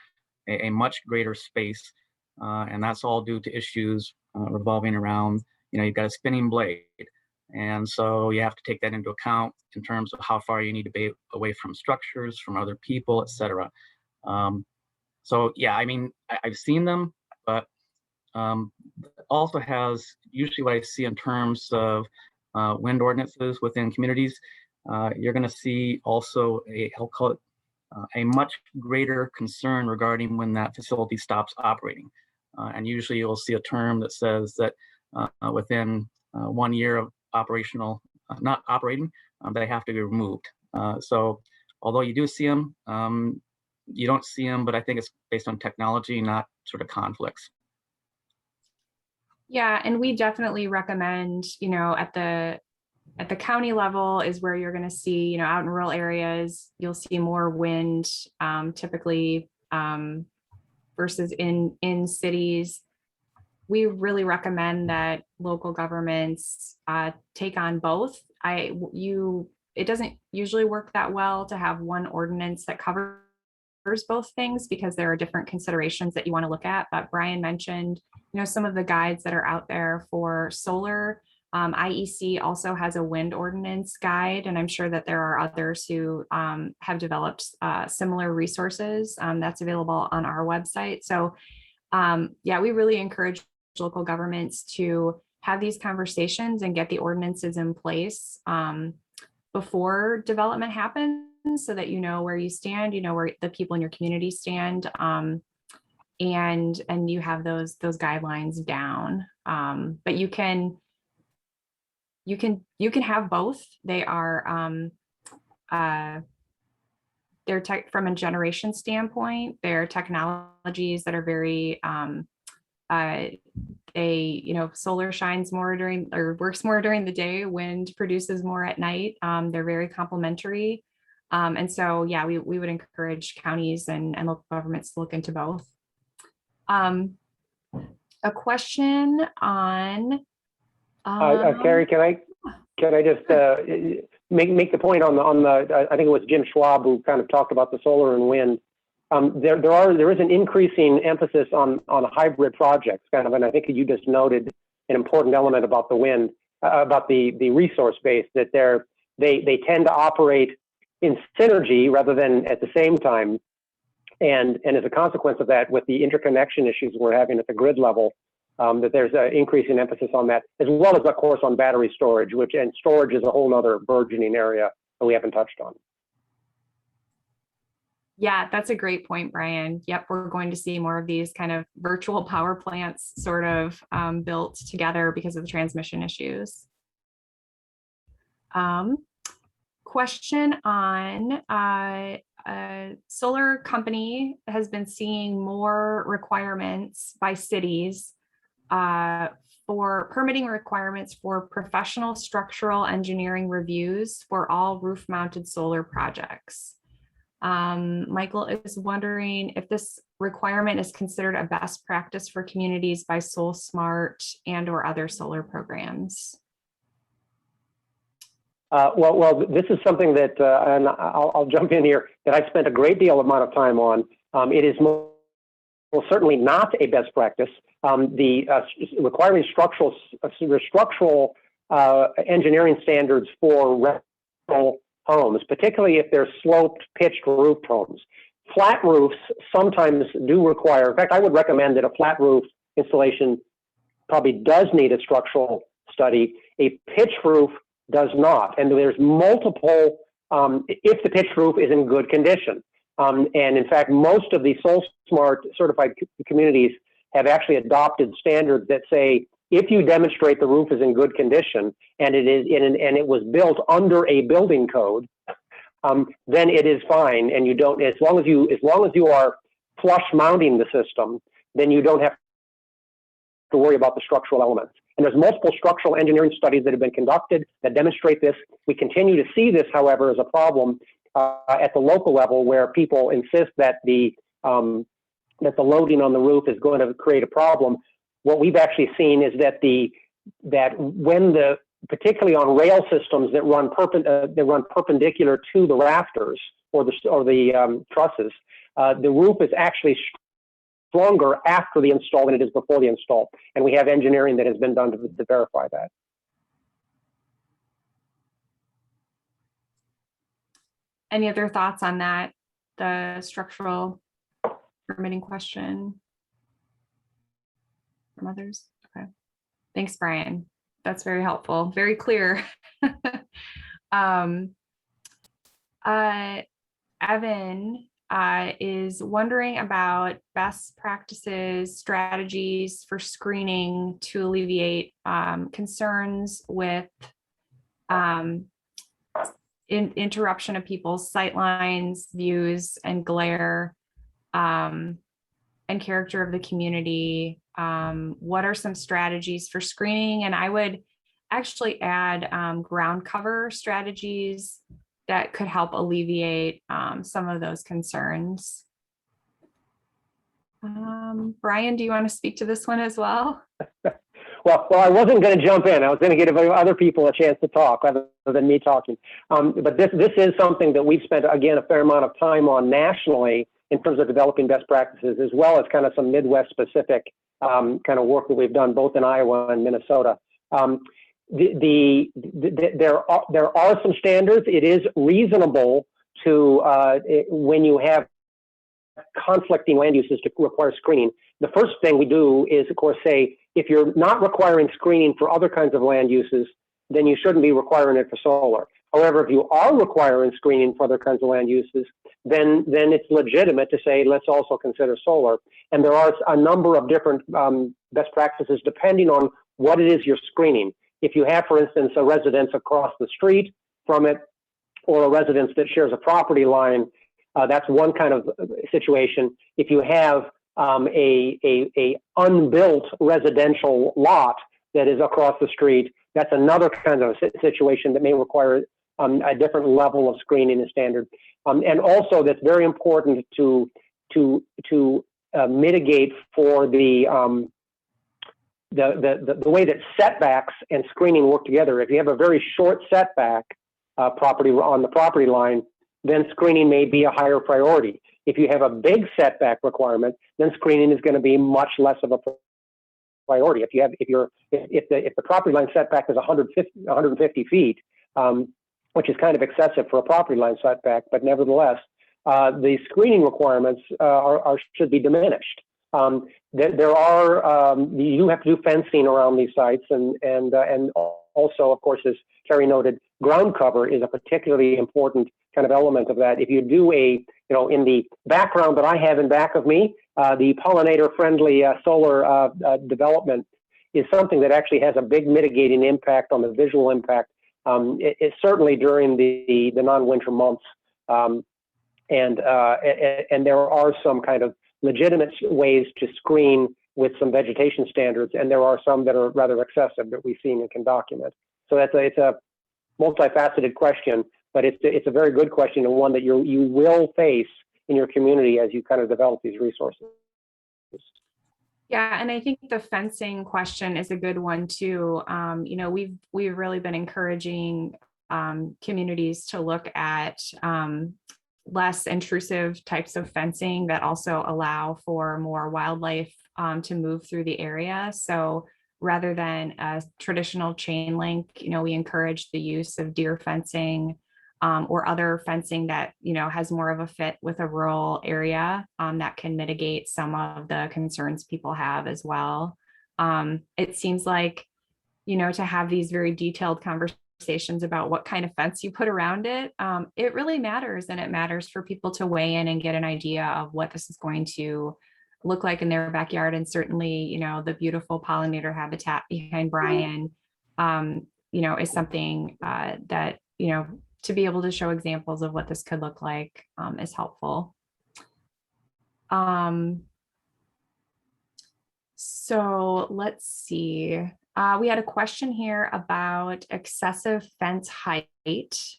a much greater space, and that's all due to issues revolving around, you've got a spinning blade, and so you have to take that into account in terms of how far you need to be away from structures, from other people, etc. So yeah, I mean, I've seen them, but also has usually what I see in terms of wind ordinances within communities. You're going to see also I'll call it a much greater concern regarding when that facility stops operating. And usually you'll see a term that says that within 1 year of operational, not operating, they have to be removed. So although you do see them, you don't see them, but I think it's based on technology, not sort of conflicts. Yeah, and we definitely recommend, at the county level is where you're going to see, out in rural areas, you'll see more wind typically versus in cities. We really recommend that local governments take on both. It doesn't usually work that well to have one ordinance that covers both things because there are different considerations that you want to look at. But Brian mentioned, some of the guides that are out there for solar. IEC also has a wind ordinance guide, and I'm sure that there are others who have developed similar resources that's available on our website. So yeah, we really encourage local governments to have these conversations and get the ordinances in place before development happens so that you know where you stand, where the people in your community stand. and you have those guidelines down. But you can have both. They are they're from a generation standpoint, they're technologies that are very solar shines more during, or works more during the day, wind produces more at night. They're very complementary. And so, yeah, we would encourage counties and local governments to look into both. A question on. Carrie, can I just make the point on the I think it was Jim Schwab who kind of talked about the solar and wind. There is an increasing emphasis on hybrid projects, kind of, and I think you just noted an important element about the wind, about the resource base, that they tend to operate in synergy rather than at the same time, and as a consequence of that, with the interconnection issues we're having at the grid level, that there's an increasing emphasis on that, as well as, of course, on battery storage, and storage is a whole other burgeoning area that we haven't touched on. Yeah, that's a great point, Brian. Yep, we're going to see more of these kind of virtual power plants sort of built together because of the transmission issues. Question on a solar company has been seeing more requirements by cities for permitting requirements for professional structural engineering reviews for all roof-mounted solar projects. Michael is wondering if this requirement is considered a best practice for communities by SolSmart and/or other solar programs. Well, this is something that, and I'll jump in here, that I've spent a great deal amount of time on. It is certainly not a best practice. Requiring structural engineering standards for rental homes, particularly if they're sloped, pitched roofed homes. Flat roofs sometimes do require, in fact, I would recommend that a flat roof installation probably does need a structural study. A pitched roof does not. And there's multiple, if the pitched roof is in good condition. And in fact, most of the SolSmart certified communities have actually adopted standards that say, if you demonstrate the roof is in good condition and it was built under a building code, then it is fine. And you don't, as long as you are flush mounting the system, then you don't have to worry about the structural elements. And there's multiple structural engineering studies that have been conducted that demonstrate this. We continue to see this, however, as a problem at the local level, where people insist that the loading on the roof is going to create a problem. What we've actually seen is that particularly on rail systems that run perpendicular to the rafters or the trusses, the roof is actually stronger after the install than it is before the install. And we have engineering that has been done to verify that. Any other thoughts on that, the structural permitting question from others? Okay, thanks, Brian. That's very helpful, very clear. Evan is wondering about best practices, strategies for screening to alleviate concerns with interruption of people's sight lines, views, and glare, and character of the community. What are some strategies for screening? And I would actually add ground cover strategies that could help alleviate some of those concerns. Brian, do you want to speak to this one as well? Well, I wasn't going to jump in. I was going to give other people a chance to talk rather than me talking. But this is something that we've spent, again, a fair amount of time on nationally in terms of developing best practices, as well as kind of some Midwest specific kind of work that we've done both in Iowa and Minnesota. There are some standards. It is reasonable to, when you have conflicting land uses, to require screening. The first thing we do is, of course, say, if you're not requiring screening for other kinds of land uses, then you shouldn't be requiring it for solar. However, if you are requiring screening for other kinds of land uses, then it's legitimate to say, let's also consider solar. And there are a number of different best practices depending on what it is you're screening. If you have, for instance, a residence across the street from it, or a residence that shares a property line, that's one kind of situation. If you have a unbuilt residential lot that is across the street, that's another kind of situation that may require a different level of screening and standard. And also, that's very important to mitigate for the way that setbacks and screening work together. If you have a very short setback property on the property line, then screening may be a higher priority. If you have a big setback requirement, then screening is going to be much less of a priority. If the property line setback is 150 feet, which is kind of excessive for a property line setback, but nevertheless, the screening requirements should be diminished. There are you do have to do fencing around these sites, and also, of course, as Carrie noted, ground cover is a particularly important kind of element of that. If you do in the background that I have in back of me, the pollinator-friendly solar development is something that actually has a big mitigating impact on the visual impact. It's certainly during the non-winter months, and there are some kind of legitimate ways to screen with some vegetation standards, and there are some that are rather excessive that we've seen and can document. So it's a multifaceted question, but it's a very good question, and one that you will face in your community as you kind of develop these resources. Yeah, and I think the fencing question is a good one too. We've really been encouraging communities to look at less intrusive types of fencing that also allow for more wildlife to move through the area. So rather than a traditional chain link, we encourage the use of deer fencing or other fencing that, has more of a fit with a rural area that can mitigate some of the concerns people have as well. It seems like, to have these very detailed conversations about what kind of fence you put around it, it really matters. And it matters for people to weigh in and get an idea of what this is going to look like in their backyard. And certainly, the beautiful pollinator habitat behind Brian, is something that, to be able to show examples of what this could look like is helpful. So let's see. We had a question here about excessive fence height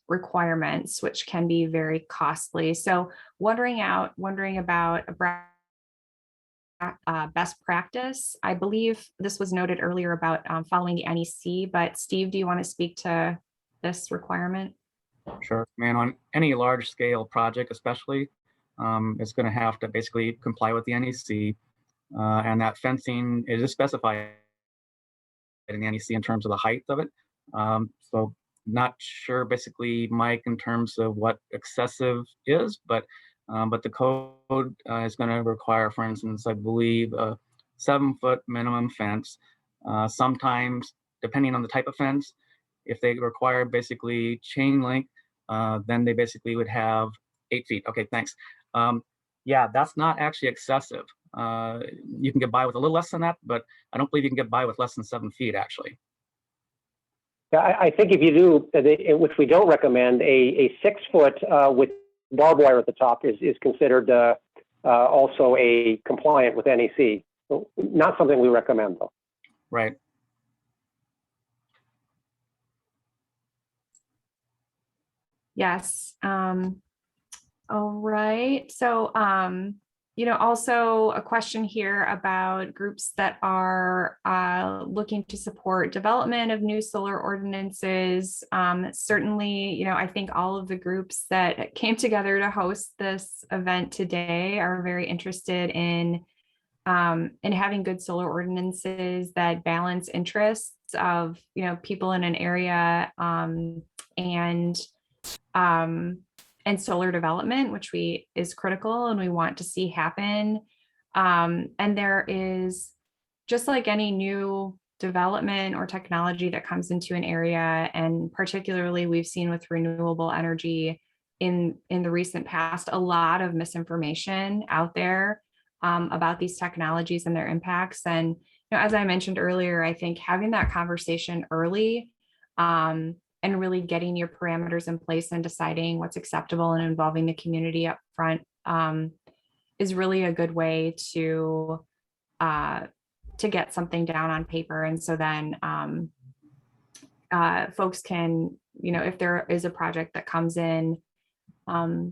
requirements, which can be very costly. So wondering about best practice. I believe this was noted earlier about following the NEC, but Steve, do you want to speak to this requirement? Sure, man. On any large scale project, especially, it's going to have to basically comply with the NEC, and that fencing is specified in the NEC in terms of the height of it. So not sure, basically, Mike, in terms of what excessive is, but the code is going to require, for instance, I believe, a 7-foot minimum fence. Sometimes, depending on the type of fence, if they require basically chain link, then they basically would have 8 feet. Okay, thanks. Yeah, that's not actually excessive. You can get by with a little less than that, but I don't believe you can get by with less than 7 feet, actually. Yeah, I think if you do, which we don't recommend, a 6-foot with barbed wire at the top is considered also a compliant with NEC. Not something we recommend, though. Right. Yes. All right. So, also a question here about groups that are looking to support development of new solar ordinances. Certainly, I think all of the groups that came together to host this event today are very interested in having good solar ordinances that balance interests of, people in an area and solar development, which is critical and we want to see happen. And there is, just like any new development or technology that comes into an area, and particularly we've seen with renewable energy, in the recent past, a lot of misinformation out there about these technologies and their impacts. And as I mentioned earlier, I think having that conversation early and really getting your parameters in place and deciding what's acceptable and involving the community up front is really a good way to get something down on paper. And so then folks can, if there is a project that comes in,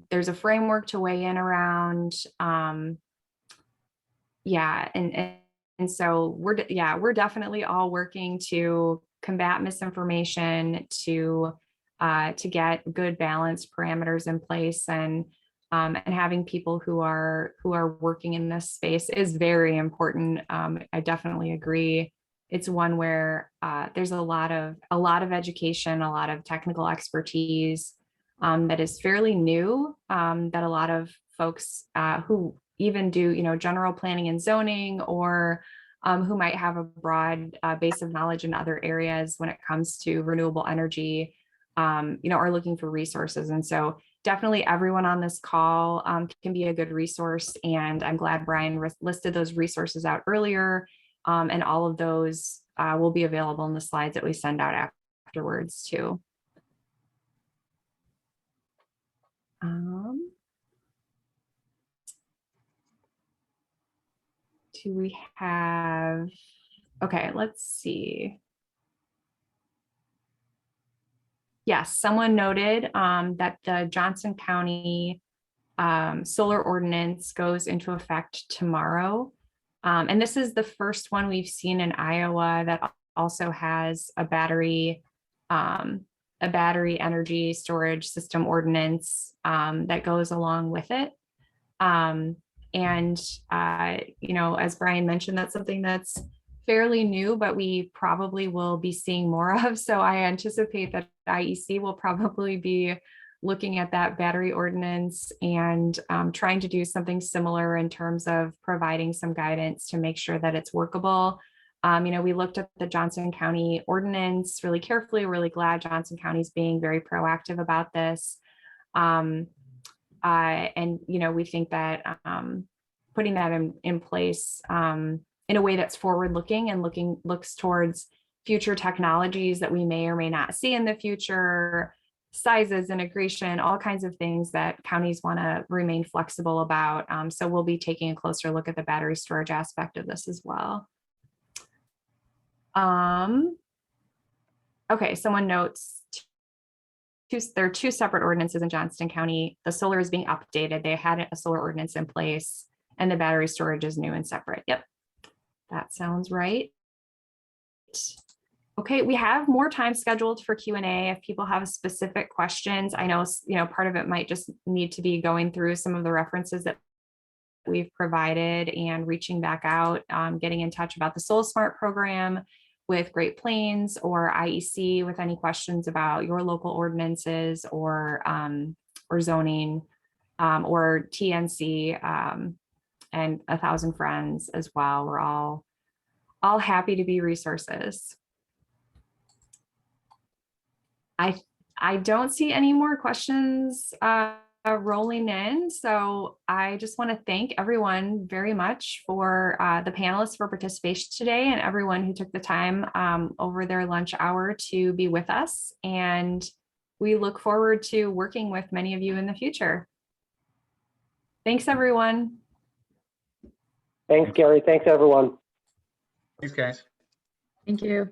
there's a framework to weigh in around. And so we're definitely all working to combat misinformation, to get good balanced parameters in place, and having people who are working in this space is very important. I definitely agree. It's one where there's a lot of education, a lot of technical expertise that is fairly new, that a lot of folks who even do, general planning and zoning, or who might have a broad base of knowledge in other areas when it comes to renewable energy, are looking for resources. And so definitely everyone on this call can be a good resource. And I'm glad Brian listed those resources out earlier. And all of those will be available in the slides that we send out afterwards too. Do we have, okay, let's see. Yes, someone noted that the Johnson County solar ordinance goes into effect tomorrow. And this is the first one we've seen in Iowa that also has a battery energy storage system ordinance that goes along with it. As Brian mentioned, that's something that's fairly new, but we probably will be seeing more of. So I anticipate that IEC will probably be looking at that battery ordinance and trying to do something similar in terms of providing some guidance to make sure that it's workable. We looked at the Johnson County ordinance really carefully. We're really glad Johnson County is being very proactive about this. We think that putting that in place in a way that's forward-looking and looks towards future technologies that we may or may not see in the future, sizes, integration, all kinds of things that counties want to remain flexible about. So we'll be taking a closer look at the battery storage aspect of this as well. Okay, someone notes there are two separate ordinances in Johnston County. The solar is being updated. They had a solar ordinance in place, and the battery storage is new and separate. Yep, that sounds right. Okay, we have more time scheduled for Q&A if people have specific questions. I know, part of it might just need to be going through some of the references that we've provided and reaching back out, getting in touch about the SolSmart program with Great Plains or IEC with any questions about your local ordinances or zoning, or TNC and 1,000 Friends as well. We're all happy to be resources. I don't see any more questions rolling in. So I just want to thank everyone very much for the panelists for participation today, and everyone who took the time over their lunch hour to be with us. And we look forward to working with many of you in the future. Thanks, everyone. Thanks, Gary. Thanks, everyone. Thanks, guys. Thank you.